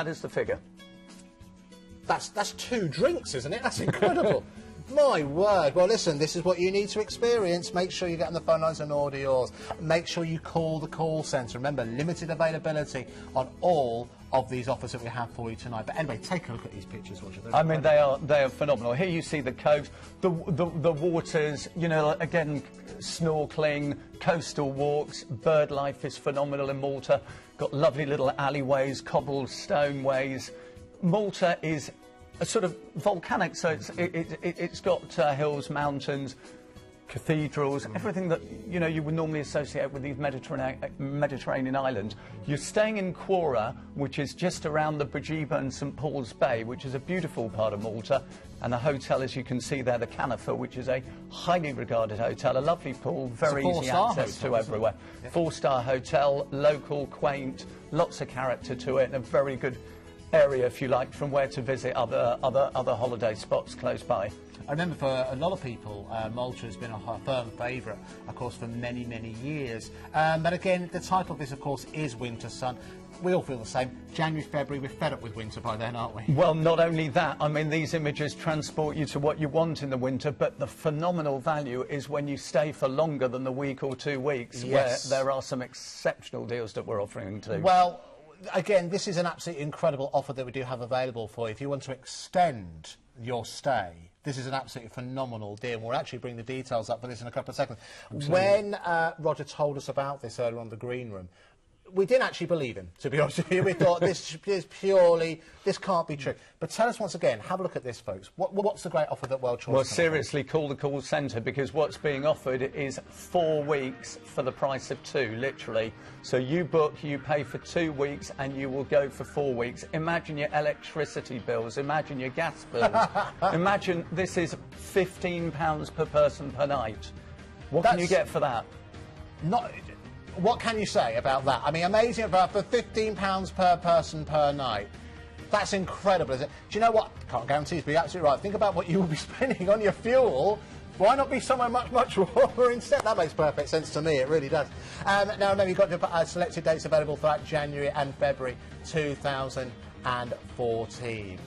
Speaker 2: is the figure.
Speaker 1: That's 2 drinks, isn't it? That's incredible. My word. Well, listen, this is what you need to experience. Make sure you get on the phone lines and order yours. Make sure you call the call centre. Remember, limited availability on all of these offers that we have for you tonight. But anyway, take a look at these pictures, Roger.
Speaker 2: I mean, they are phenomenal. Here you see the coves, the waters, you know, again, snorkeling, coastal walks, bird life is phenomenal in Malta. Got lovely little alleyways, cobblestone ways. Malta is a sort of volcanic, so it's got hills, mountains, cathedrals, everything that, you know, you would normally associate with these Mediterranean islands. You're staying in Quora, which is just around the Brigiba and St Paul's Bay, which is a beautiful part of Malta, and the hotel, as you can see there, the Canifa, which is a highly regarded hotel, a lovely pool, very easy access to everywhere. Yeah. 4-star hotel, local, quaint, lots of character to it, and a very good area, if you like, from where to visit other holiday spots close by.
Speaker 1: I remember for a lot of people, Malta has been a firm favourite, of course, for many, many years. But again, the title of this, of course, is Winter Sun. we all feel the same. January, February, we're fed up with winter by then, aren't we?
Speaker 2: Well, not only that, I mean, these images transport you to what you want in the winter, but the phenomenal value is when you stay for longer than the week or 2 weeks,
Speaker 1: Yes.
Speaker 2: where there are some exceptional deals that we're offering too.
Speaker 1: Well, again, this is an absolutely incredible offer that we do have available for you. If you want to extend your stay, this is an absolutely phenomenal deal. We'll actually bring the details up for this in a couple of seconds.
Speaker 2: Absolutely.
Speaker 1: When Roger told us about this earlier on the green room, we didn't actually believe him, to be honest with you. We thought this is purely, this can't be true. But tell us once again, have a look at this, folks. What's the great offer that Worldchoice?
Speaker 2: Well, seriously, call the call centre, because what's being offered is 4 weeks for the price of 2, literally. So you book, you pay for 2 weeks, and you will go for 4 weeks. Imagine your electricity bills, imagine your gas bills. Imagine this is £15 per person per night. What can you get for that?
Speaker 1: What can you say about that? I mean, amazing, for £15 per person per night. That's incredible, isn't it? Do you know what? Can't guarantee it, but you're absolutely right. Think about what you will be spending on your fuel. Why not be somewhere much, much warmer instead? That makes perfect sense to me, it really does. Now, remember, you've got selected dates available for that January and February 2014.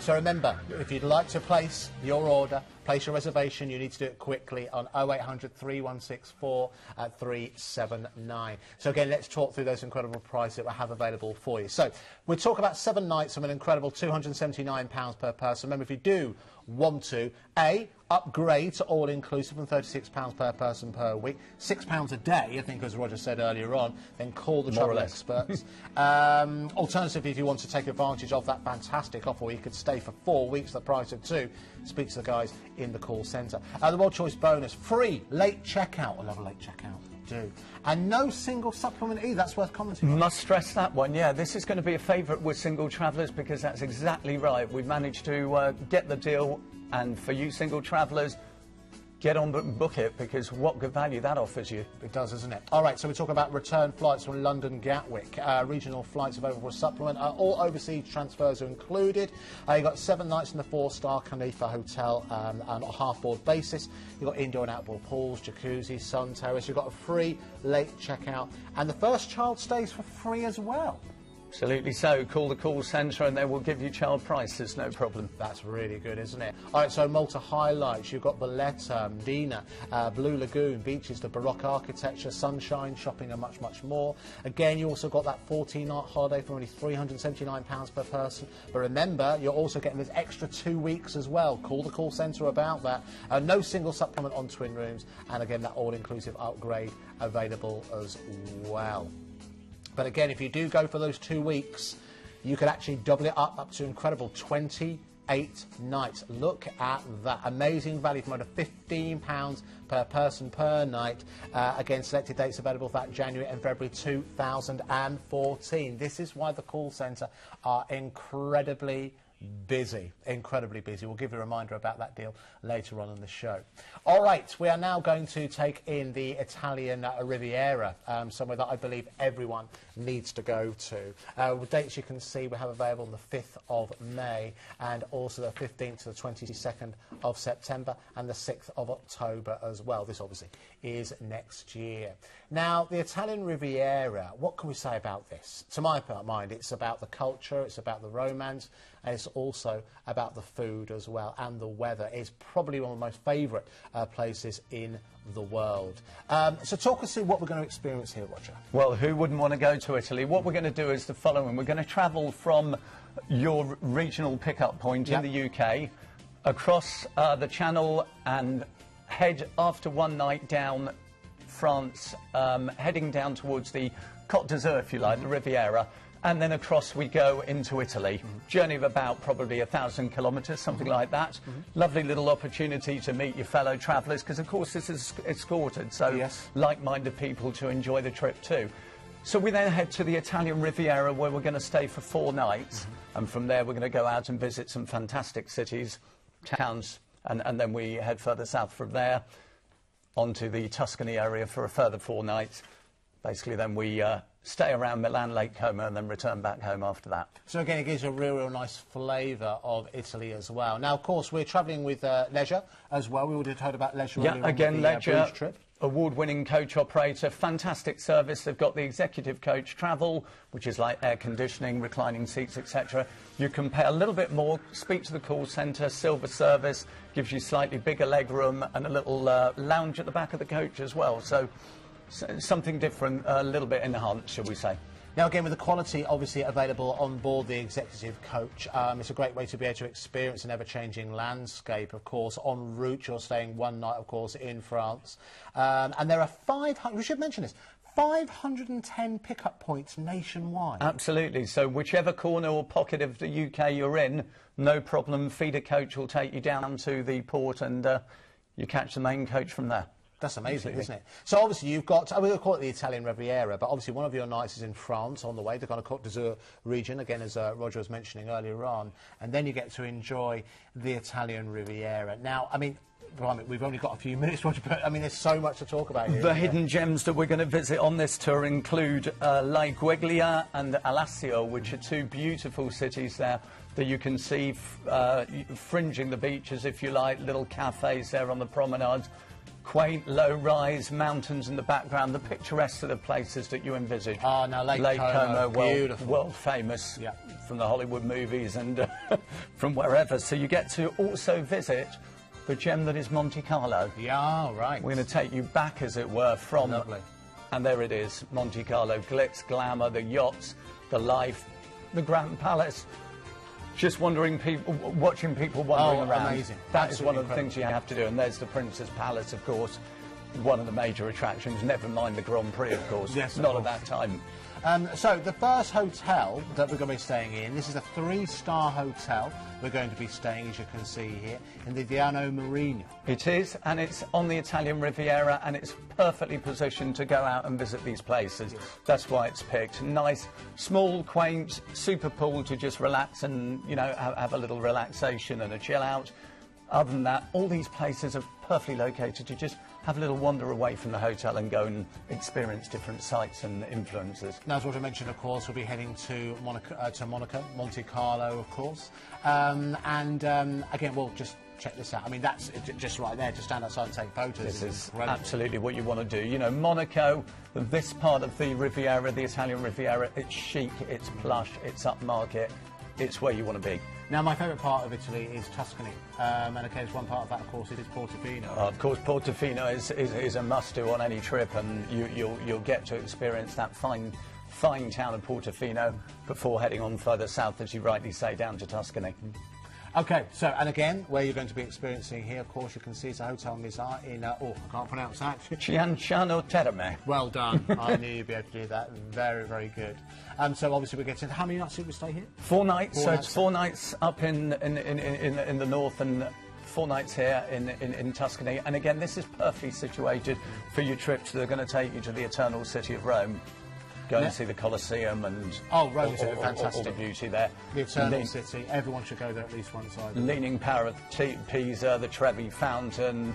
Speaker 1: So remember, if you'd like to place your order, place your reservation, you need to do it quickly on 0800 316 4379. So again, let's talk through those incredible prices that we have available for you. So we'll talk about 7 nights of an incredible £279 per person. Remember, if you do want to, upgrade to all-inclusive from £36 per person per week, £6 a day, I think, as Roger said earlier on, then call the travel experts. Alternatively, if you want to take advantage of that fantastic offer where you could stay for 4 weeks, the price of 2, speak to the guys in the call centre. The World Choice bonus, free late checkout. I love a late checkout. Do. And no single supplement either. That's worth commenting on.
Speaker 2: Must stress that one, yeah. This is going to be a favourite with single travellers, because that's exactly right. We've managed to get the deal, and for you single travellers, get on book it, because what good value that offers you.
Speaker 1: It does, isn't it? All right, so we're talking about return flights from London Gatwick. Regional flights available for a supplement. All overseas transfers are included. You've got 7 nights in the 4-star Khalifa Hotel on a half-board basis. You've got indoor and outdoor pools, jacuzzi, sun terrace. You've got a free late checkout. And the first child stays for free as well.
Speaker 2: Absolutely so. Call the call centre and they will give you child prices, no problem.
Speaker 1: That's really good, isn't it? All right, so Malta highlights. You've got Valletta, Dina, Blue Lagoon, beaches, the Baroque architecture, sunshine, shopping and much, much more. Again, you also got that 14-night holiday for only £379 per person. But remember, you're also getting this extra 2 weeks as well. Call the call centre about that. No single supplement on twin rooms. And again, that all-inclusive upgrade available as well. But again, if you do go for those 2 weeks, you could actually double it up to incredible 28 nights. Look at that. Amazing value from under £15 per person per night. Again, selected dates available for that January and February 2014. This is why the call centre are incredibly busy. We'll give you a reminder about that deal later on in the show. All right, we are now going to take in the Italian Riviera, somewhere that I believe everyone needs to go to. With dates you can see we have available on the 5th of May and also the 15th to the 22nd of September and the 6th of October as well. This obviously is next year. Now, the Italian Riviera, what can we say about this? To my mind, it's about the culture, it's about the romance, and it's also about the food as well, and the weather. It's probably one of the most favourite places in the world. So talk us through what we're going to experience here, Roger.
Speaker 2: Well, who wouldn't want to go to Italy? What we're going to do is the following. We're going to travel from your regional pickup point in the UK across the Channel and head after one night down France, heading down towards the Côte d'Azur, if you like, the Riviera. And then across we go into Italy. Journey of about probably 1,000 kilometres, something like that. Lovely little opportunity to meet your fellow travellers, because of course this is escorted, so like-minded people to enjoy the trip too. So we then head to the Italian Riviera, where we're going to stay for 4 nights. And from there we're going to go out and visit some fantastic cities, towns, and then we head further south from there onto the Tuscany area for a further 4 nights. Basically then we stay around Milan, Lake Como, and then return back home after that. So
Speaker 1: again, it gives a real nice flavour of Italy as well. Now, of course, we're travelling with leisure as well. We would have heard about leisure.
Speaker 2: Yeah, again, leisure.
Speaker 1: Trip.
Speaker 2: award-winning coach operator, fantastic service. They've got the executive coach travel, which is like air conditioning, reclining seats, etc. You can pay a little bit more, speak to the call centre, silver service, gives you slightly bigger leg room and a little lounge at the back of the coach as well. So something different, a little bit enhanced, shall we say.
Speaker 1: Now, again, with the quality obviously available on board the executive coach, it's a great way to be able to experience an ever-changing landscape. Of course, en route, you're staying one night, of course, in France. And there are 500, we should mention this, 510 pickup points nationwide.
Speaker 2: Absolutely. So whichever corner or pocket of the UK you're in, no problem, feeder coach will take you down to the port and you catch the main coach from there.
Speaker 1: That's amazing, isn't it? So obviously you've got, we'll call it the Italian Riviera, but obviously one of your nights is in France on the way, the kind of Côte d'Azur region, again, as Roger was mentioning earlier on, and then you get to enjoy the Italian Riviera. Now, I mean, we've only got a few minutes, Roger, but I mean, there's so much to talk about here.
Speaker 2: The hidden gems that we're going to visit on this tour include La Guiglia and Alassio, which are two beautiful cities there that you can see fringing the beaches, if you like, little cafes there on the promenades. Quaint, low-rise mountains in the background, the picturesque sort of places that you envisage.
Speaker 1: Oh, now Lake Como, beautiful.
Speaker 2: World famous from the Hollywood movies and from wherever. So you get to also visit the gem that is Monte Carlo.
Speaker 1: Yeah, right.
Speaker 2: We're going to take you back, as it were, from...
Speaker 1: Lovely.
Speaker 2: And there it is, Monte Carlo. Glitz, glamour, the yachts, the life, the Grand Palace. Just watching people wandering around.
Speaker 1: Amazing.
Speaker 2: That is one of the things you have to do. And there's the Prince's Palace, of course, one of the major attractions. Never mind the Grand Prix, of course.
Speaker 1: Yes,
Speaker 2: not at that time.
Speaker 1: So the first hotel that we're going to be staying in, this is a 3-star hotel. We're going to be staying, as you can see here, in the Diano Marina.
Speaker 2: It is, and it's on the Italian Riviera, and it's perfectly positioned to go out and visit these places. Yes. That's why it's picked. Nice, small, quaint, super pool to just relax and, you know, have a little relaxation and a chill out. Other than that, all these places are perfectly located to just have a little wander away from the hotel and go and experience different sights and influences.
Speaker 1: Now, as Roger mentioned, of course, we'll be heading to Monaco, Monte Carlo, of course. Again, we'll just check this out. I mean, that's just right there, to stand outside and take photos.
Speaker 2: This is absolutely what you want to do. You know, Monaco, this part of the Riviera, the Italian Riviera, it's chic, it's plush, it's upmarket. It's where you want to be.
Speaker 1: Now, my favourite part of Italy is Tuscany, and okay, there's one part of that, of course, it is Portofino.
Speaker 2: Of course, Portofino is a must-do on any trip, and you'll get to experience that fine town of Portofino before heading on further south, as you rightly say, down to Tuscany.
Speaker 1: Okay, so, and again, where you're going to be experiencing here, of course, you can see it's a Hotel Mizar in, I can't pronounce that.
Speaker 2: Cianciano Terme.
Speaker 1: Well done. I knew you'd be able to do that. Very, very good. So, obviously, we're getting, how many nights did we stay here?
Speaker 2: 4 nights. So, it's 4 nights up in the north and 4 nights here in Tuscany. And again, this is perfectly situated for your trips that are going to take you to the eternal city of Rome. Go and see the Colosseum and
Speaker 1: Rome's fantastic.
Speaker 2: All the beauty there.
Speaker 1: The Eternal City. Everyone should go there at least once.
Speaker 2: Leaning Tower of Pisa, the Trevi Fountain.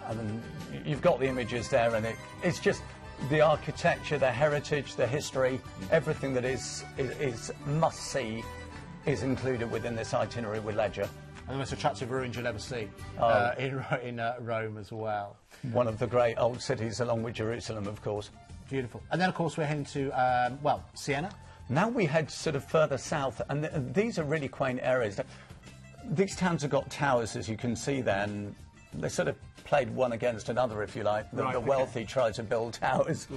Speaker 2: I mean, you've got the images there, and it's just the architecture, the heritage, the history, everything that is must see is included within this itinerary with Ledger.
Speaker 1: And the most attractive ruins you'll ever see in Rome as well.
Speaker 2: One of the great old cities, along with Jerusalem, of course.
Speaker 1: Beautiful. And then, of course, we're heading to, Siena.
Speaker 2: Now we head sort of further south, and these are really quaint areas. These towns have got towers, as you can see there, and they sort of played one against another, if you like. The wealthy try to build towers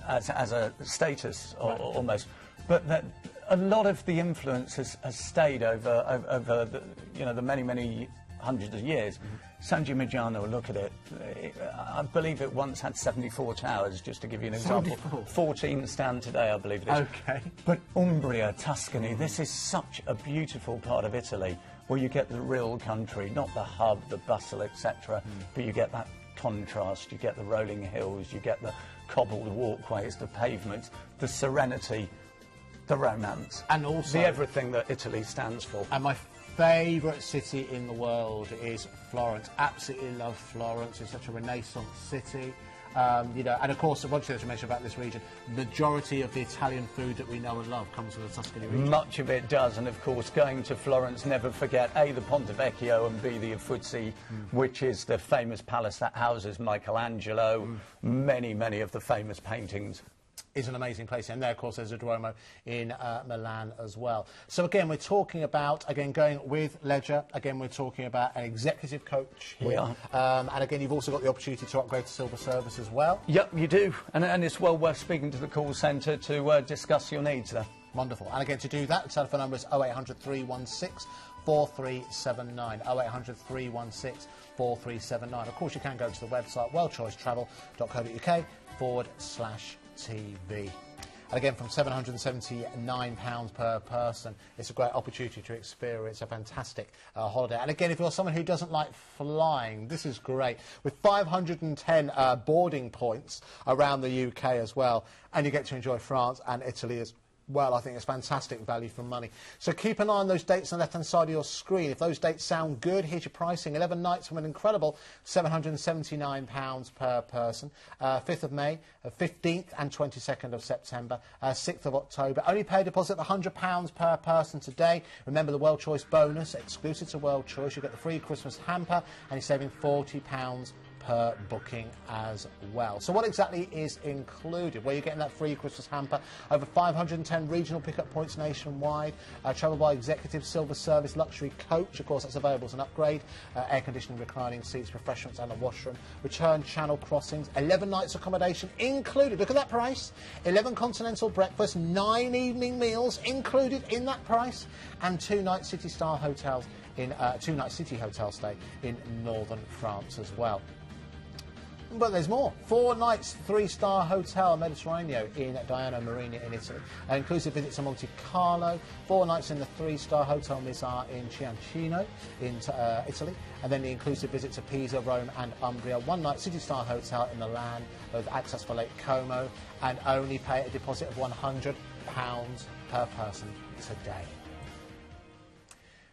Speaker 2: as a status, almost. But a lot of the influence has stayed over the many hundreds of years. San Gimignano, look at it. I believe it once had 74 towers, just to give you an example. 14 stand today, I believe it is.
Speaker 1: Okay.
Speaker 2: But Umbria, Tuscany, this is such a beautiful part of Italy, where you get the real country, not the hub, the bustle, etc., but you get that contrast, you get the rolling hills, you get the cobbled walkways, the pavements, the serenity, the romance,
Speaker 1: and also
Speaker 2: the everything that Italy stands for.
Speaker 1: And my favourite city in the world is Florence. Absolutely love Florence. It's such a Renaissance city. You know, and of course, one thing to mention about this region, majority of the Italian food that we know and love comes from the Tuscany region.
Speaker 2: Much of it does, and of course, going to Florence, never forget A, the Ponte Vecchio, and B, the Uffizi, which is the famous palace that houses Michelangelo, many of the famous paintings.
Speaker 1: Is an amazing place, and there, of course, there's a Duomo in Milan as well. So again, we're talking about, again, going with leisure. Again, we're talking about an executive coach here.
Speaker 2: We are.
Speaker 1: And again, you've also got the opportunity to upgrade to silver service as well.
Speaker 2: Yep, you do, and it's well worth speaking to the call centre to discuss your needs there.
Speaker 1: Wonderful. And again, to do that, the telephone number is 0800 316 4379. 0800 316 4379. Of course, you can go to the website worldchoicetravel.co.uk/TV. And again, from £779 per person, it's a great opportunity to experience a fantastic holiday. And again, if you're someone who doesn't like flying, this is great. With 510 boarding points around the UK as well, and you get to enjoy France and Italy as well. I think it's fantastic value for money. So keep an eye on those dates on the left-hand side of your screen. If those dates sound good, here's your pricing. 11 nights from an incredible £779 per person. 5th of May, 15th and 22nd of September, 6th of October. Only pay a deposit of £100 per person today. Remember the World Choice bonus, exclusive to World Choice. You get the free Christmas hamper, and you're saving £40 per booking as well. So what exactly is included? Well, you're getting that free Christmas hamper, over 510 regional pickup points nationwide, travel by executive silver service luxury coach, of course that's available as an upgrade, air conditioning, reclining seats, refreshments and a washroom, return channel crossings, 11 nights accommodation included. Look at that price, 11 continental breakfasts, 9 evening meals included in that price, and 2-night city-style hotels in 2-night city hotel stay in northern France as well. But there's more. 4 nights, 3-star hotel Mediterranean in Diana Marina in Italy. Inclusive visits to Monte Carlo. 4 nights in the 3-star Hotel Mizar in Ciancino in Italy. And then the inclusive visit to Pisa, Rome and Umbria. 1-night city-star hotel in Milan with access for Lake Como. And only pay a deposit of £100 per person today.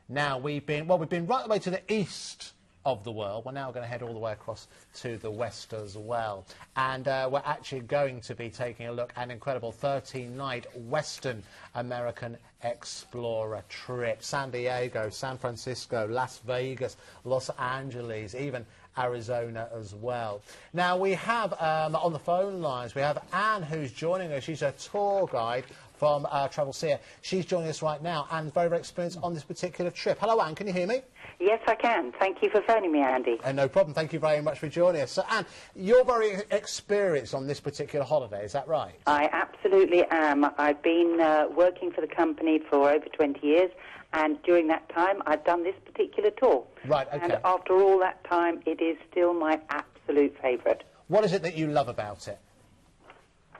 Speaker 1: Now, we've been right the way to the east of the world. We're now going to head all the way across to the west as well, and we're actually going to be taking a look at an incredible 13-night Western American Explorer trip. San Diego, San Francisco, Las Vegas, Los Angeles, even Arizona as well. Now we have on the phone lines, we have Anne who's joining us. She's a tour guide from Travel Seer. She's joining us right now and very experienced on this particular trip. Hello Anne, can you hear me?
Speaker 4: Yes, I can. Thank you for phoning me, Andy.
Speaker 1: No problem. Thank you very much for joining us. So, Anne, you're very experienced on this particular holiday, is that right?
Speaker 4: I absolutely am. I've been working for the company for over 20 years, and during that time, I've done this particular tour.
Speaker 1: Right, okay.
Speaker 4: And after all that time, it is still my absolute favourite.
Speaker 1: What is it that you love about it?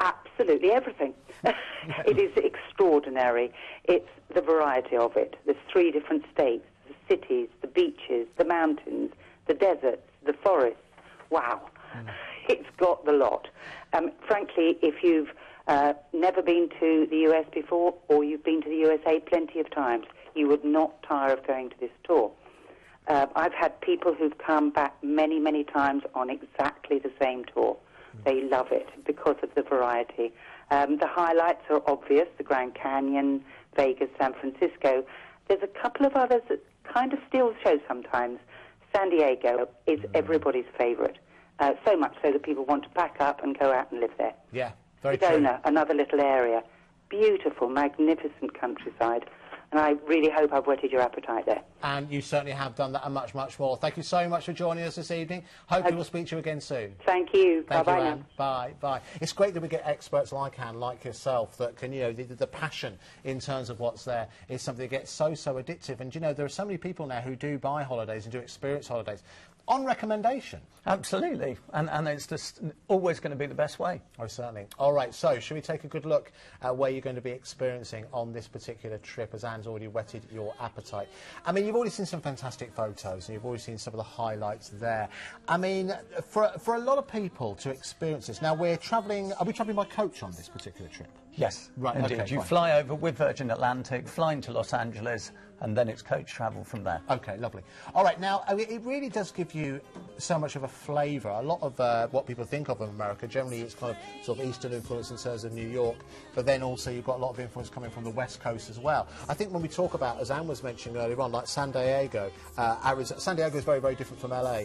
Speaker 4: Absolutely everything. It is extraordinary. It's the variety of it. There's 3 different states. Cities, the beaches, the mountains, the deserts, the forests. Wow. It's got the lot. Frankly, if you've never been to the US before, or you've been to the USA plenty of times, you would not tire of going to this tour. I've had people who've come back many times on exactly the same tour. They love it because of the variety. The highlights are obvious, the Grand Canyon, Vegas, San Francisco. There's a couple of others that kind of steals show sometimes. San Diego is everybody's favourite, so much so that people want to pack up and go out and live there.
Speaker 1: Yeah, very true.
Speaker 4: Sedona, another little area. Beautiful, magnificent countryside. And I really hope I've whetted your appetite there.
Speaker 1: And you certainly have done that and much more. Thank you so much for joining us this evening. Hopefully we'll speak to you again soon.
Speaker 4: Thank you.
Speaker 1: Thank
Speaker 4: Bye-bye
Speaker 1: you,
Speaker 4: now.
Speaker 1: Anne. Bye. It's great that we get experts like Anne, like yourself, that can, you know, the passion in terms of what's there is something that gets so addictive. And, you know, there are so many people now who do buy holidays and do experience holidays on recommendation.
Speaker 2: Absolutely, and it's just always going to be the best way.
Speaker 1: Oh, certainly. All right, so should we take a good look at where you're going to be experiencing on this particular trip, as Anne's already whetted your appetite? I mean, you've already seen some fantastic photos, and you've already seen some of the highlights there. I mean, for a lot of people to experience this, now are we travelling by coach on this particular trip?
Speaker 2: Yes,
Speaker 1: Right,
Speaker 2: indeed.
Speaker 1: okay,
Speaker 2: You
Speaker 1: fine.
Speaker 2: fly over with Virgin Atlantic, fly into Los Angeles, and then it's coach travel from there.
Speaker 1: Okay, lovely. All right, now, I mean, it really does give you so much of a flavour. A lot of what people think of America, generally it's kind of sort of Eastern influence in terms of New York, but then also you've got a lot of influence coming from the West Coast as well. I think when we talk about, as Anne was mentioning earlier on, like San Diego, San Diego is very, very different from LA.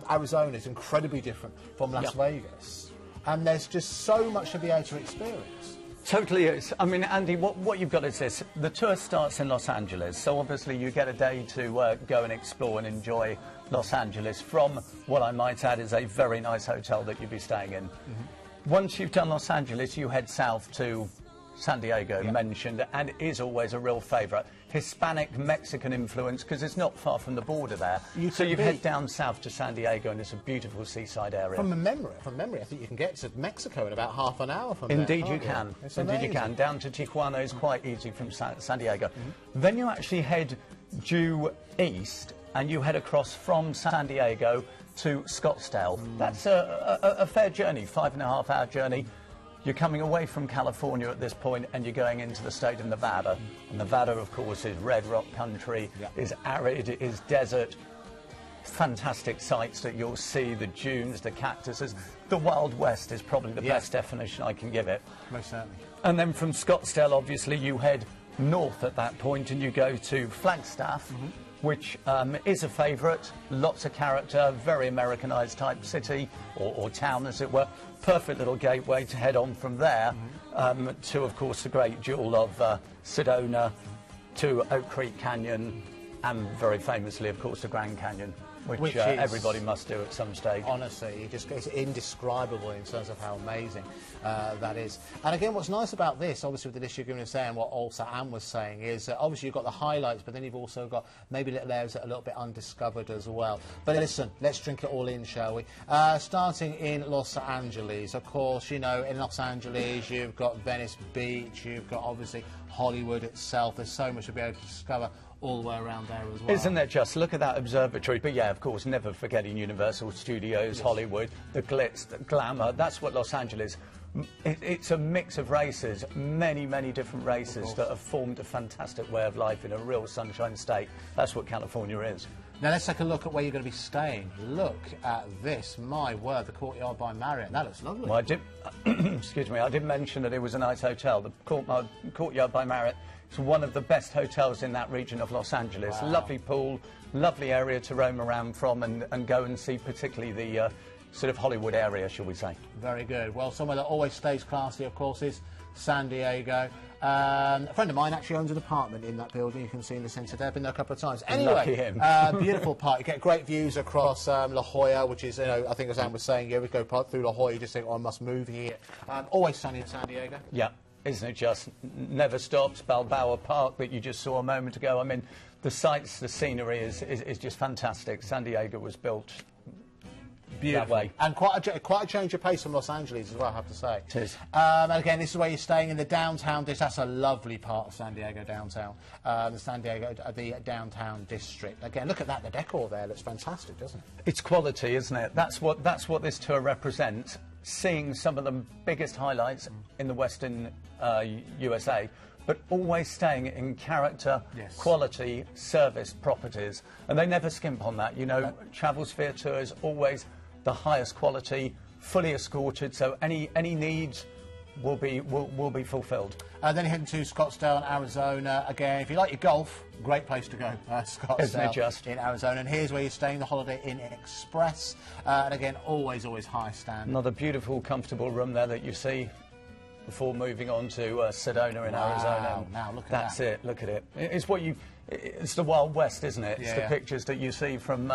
Speaker 1: Arizona is incredibly different from Las Vegas. And there's just so much to be able to experience.
Speaker 2: Totally is. I mean, Andy, what you've got is this. The tour starts in Los Angeles, so obviously you get a day to go and explore and enjoy Los Angeles from what I might add is a very nice hotel that you'll be staying in. Once you've done Los Angeles, you head south to San Diego, mentioned, and it is always a real favourite. Hispanic, Mexican influence, because it's not far from the border there. So you head down south to San Diego, and it's a beautiful seaside area.
Speaker 1: From memory, I think you can get to Mexico in about half an hour from
Speaker 2: Indeed
Speaker 1: there.
Speaker 2: you can.
Speaker 1: It's
Speaker 2: Indeed
Speaker 1: amazing.
Speaker 2: you can. Down to Tijuana is quite easy from San Diego. Then you actually head due east, and you head across from San Diego to Scottsdale. That's a fair journey, 5.5 hour journey. You're coming away from California at this point and you're going into the state of Nevada. And Nevada, of course, is red rock country, is arid, is desert. Fantastic sights that you'll see, the dunes, the cactuses. The Wild West is probably the best definition I can give it.
Speaker 1: Most certainly.
Speaker 2: And then from Scottsdale, obviously, you head north at that point and you go to Flagstaff, which is a favourite, lots of character, very Americanised type city, or town as it were. Perfect little gateway to head on from there to, of course, the great jewel of Sedona, to Oak Creek Canyon, and very famously, of course, the Grand Canyon, which
Speaker 1: is,
Speaker 2: everybody must do at some stage.
Speaker 1: Honestly, it's indescribable in terms of how amazing that is. And again, what's nice about this, obviously with the list you're going to say, and what also Anne was saying, is obviously you've got the highlights, but then you've also got maybe little areas that are a little bit undiscovered as well. But listen, let's drink it all in, shall we? Starting in Los Angeles, of course, you know, in Los Angeles you've got Venice Beach, you've got obviously Hollywood itself. There's so much to be able to discover all the way around there as well.
Speaker 2: Isn't there just? Look at that observatory. But yeah, of course, never forgetting Universal Studios, Hollywood, the glitz, the glamour. That's what Los Angeles... It's a mix of races, many, many different races that have formed a fantastic way of life in a real sunshine state. That's what California is.
Speaker 1: Now let's take a look at where you're going to be staying. Look at this, my word, the Courtyard by Marriott. That looks lovely.
Speaker 2: Well, I did, excuse me, I did mention that it was a nice hotel. The Courtyard by Marriott is one of the best hotels in that region of Los Angeles.
Speaker 1: Wow.
Speaker 2: Lovely pool, lovely area to roam around from and go and see, particularly the sort of Hollywood area, shall we say.
Speaker 1: Very good. Well, somewhere that always stays classy, of course, is San Diego. A friend of mine actually owns an apartment in that building. You can see in the centre there. Been there a couple of times. Anyway,
Speaker 2: Lucky him.
Speaker 1: Beautiful park. You get great views across La Jolla, which is, you know, I think as Anne was saying, you ever go through La Jolla, you just think, oh, I must move here. Always sunny in San Diego.
Speaker 2: Yeah, isn't it just? Never stops. Balboa Park that you just saw a moment ago. I mean, the sights, the scenery is just fantastic. San Diego was built that way.
Speaker 1: And quite a change of pace from Los Angeles as well, I have to say.
Speaker 2: It is.
Speaker 1: And again, this is where you're staying in the downtown district. That's a lovely part of San Diego downtown. The downtown district. Again, look at that. The decor there looks fantastic, doesn't it?
Speaker 2: It's quality, isn't it? That's what this tour represents. Seeing some of the biggest highlights in the Western USA, but always staying in character, quality, service, properties. And they never skimp on that. You know, Travelsphere Tours always the highest quality, fully escorted, so any needs will be fulfilled.
Speaker 1: Then you're heading to Scottsdale, Arizona. Again, if you like your golf, great place to go. Scottsdale,
Speaker 2: isn't it just?
Speaker 1: In Arizona. And here's where you're staying, the Holiday Inn Express. And again, always high standard.
Speaker 2: Another beautiful, comfortable room there that you see before moving on to Sedona in Arizona.
Speaker 1: Now look at
Speaker 2: That's
Speaker 1: that.
Speaker 2: it. Look at it. It's the Wild West, isn't it? It's
Speaker 1: Yeah.
Speaker 2: the pictures that you see from.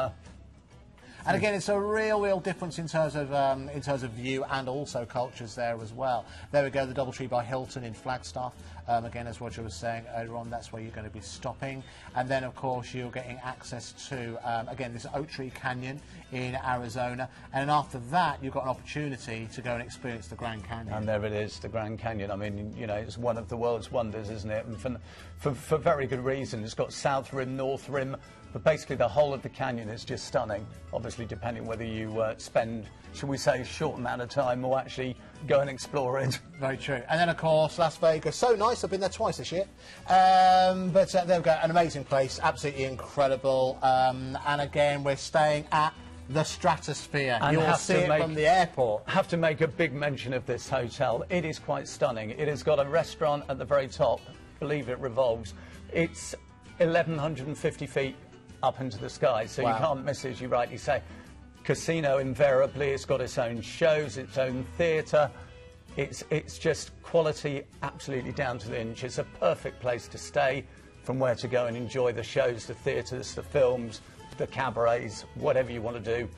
Speaker 1: And again, it's a real difference in terms of view and also cultures there as well. There we go, the DoubleTree by Hilton in Flagstaff. Again, as Roger was saying earlier on, that's where you're going to be stopping. And then, of course, you're getting access to, again, this Oak Tree Canyon in Arizona. And after that, you've got an opportunity to go and experience the Grand Canyon.
Speaker 2: And there it is, the Grand Canyon. I mean, you know, it's one of the world's wonders, isn't it? And for very good reason. It's got South Rim, North Rim, but basically the whole of the canyon is just stunning. Obviously, depending whether you spend, shall we say, a short amount of time or actually go and explore it.
Speaker 1: Very true. And then, of course, Las Vegas. So nice. I've been there twice this year. But there we go. An amazing place. Absolutely incredible. And again, we're staying at the Stratosphere.
Speaker 2: And
Speaker 1: you'll see it from the airport.
Speaker 2: Have to make a big mention of this hotel. It is quite stunning. It has got a restaurant at the very top. Believe it revolves. It's 1,150 feet up into the sky, so
Speaker 1: Wow.
Speaker 2: you can't miss it, as you rightly say. Casino, invariably, it's got its own shows, its own theatre. It's just quality, absolutely down to the inch. It's a perfect place to stay, from where to go and enjoy the shows, the theatres, the films, the cabarets, whatever you want to do.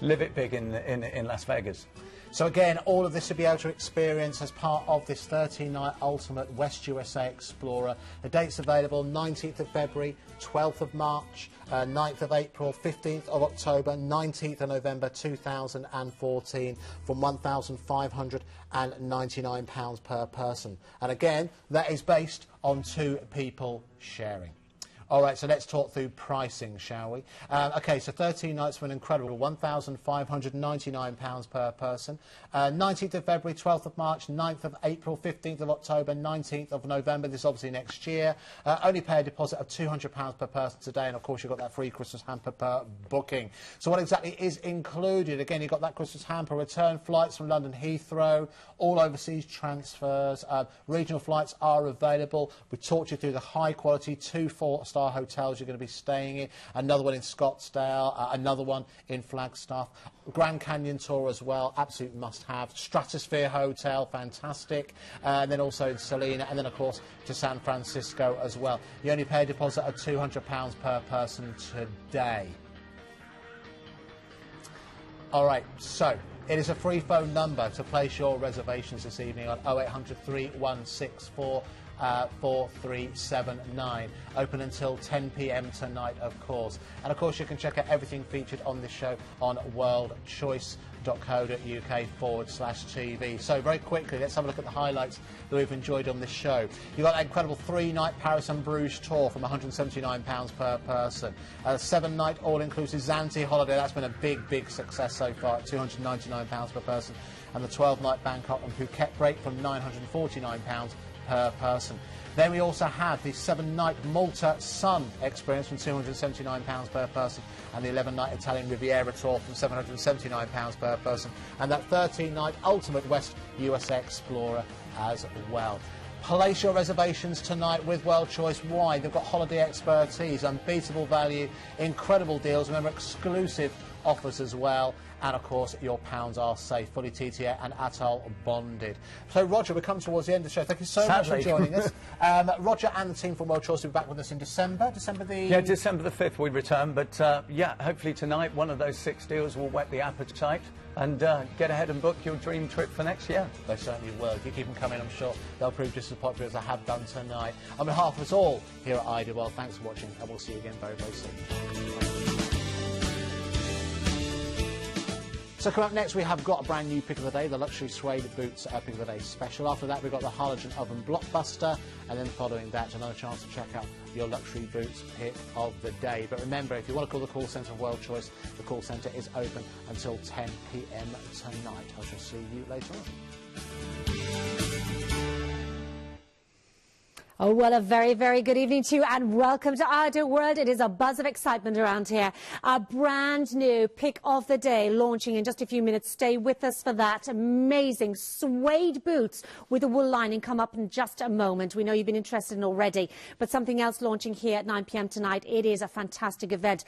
Speaker 2: Live it big in Las Vegas.
Speaker 1: So again, all of this to be able to experience as part of this 13-night Ultimate West USA Explorer. The dates available: 19th of February, 12th of March, 9th of April, 15th of October, 19th of November 2014, from £1,599 per person. And again, that is based on 2 people sharing. All right, so let's talk through pricing, shall we? OK, so 13 nights for an incredible £1,599 per person. 19th of February, 12th of March, 9th of April, 15th of October, 19th of November. This is obviously next year. Only pay a deposit of £200 per person today, and of course you've got that free Christmas hamper per booking. So what exactly is included? Again, you've got that Christmas hamper, return flights from London Heathrow, all overseas transfers, regional flights are available. We talked you through the high quality 2 4-star hotels you're going to be staying in, another one in Scottsdale, another one in Flagstaff, Grand Canyon tour as well, absolute must-have, Stratosphere Hotel, fantastic, and then also in Selena, and then of course to San Francisco as well. You only pay a deposit of £200 per person today. All right, so it is a free phone number to place your reservations this evening on 0800 3164 4379. Open until 10 p.m. tonight, of course. And of course, you can check out everything featured on this show on worldchoice.co.uk/TV. So very quickly, let's have a look at the highlights that we've enjoyed on this show. You've got that incredible 3-night Paris and Bruges tour from £179 per person. A 7-night all-inclusive Zante holiday. That's been a big success so far at £299 per person. And the 12-night Bangkok and Phuket break from £949 per person. Then we also have the 7-night Malta Sun experience from £279 per person, and the 11-night Italian Riviera tour from £779 per person, and that 13-night Ultimate West USA Explorer as well. Place your reservations tonight with Worldchoice. Why? They've got holiday expertise, unbeatable value, incredible deals, remember, exclusive offers as well, and of course your pounds are safe, fully TTA and ATOL bonded. So Roger, we come towards the end of the show. Thank you so much for joining us. Roger and the team from Worldchoice will be back with us in December. December the 5th
Speaker 2: we return, but yeah, hopefully tonight one of those 6 deals will whet the appetite and get ahead and book your dream trip for next year.
Speaker 1: They certainly will. If you keep them coming, I'm sure they'll prove just as popular as I have done tonight. On behalf of us all here at Ideal, thanks for watching, and we'll see you again very soon. So coming up next, we have got a brand new pick of the day, the luxury suede boots pick of the day special. After that, we've got the halogen oven blockbuster, and then following that, another chance to check out your luxury boots pick of the day. But remember, if you want to call the call centre of Worldchoice, the call centre is open until 10 p.m. tonight. I shall see you later on.
Speaker 5: Oh, well, a very good evening to you, and welcome to Ideal World. It is a buzz of excitement around here. A brand new pick of the day launching in just a few minutes. Stay with us for that. Amazing suede boots with a wool lining come up in just a moment. We know you've been interested in already, but something else launching here at 9 p.m. tonight. It is a fantastic event.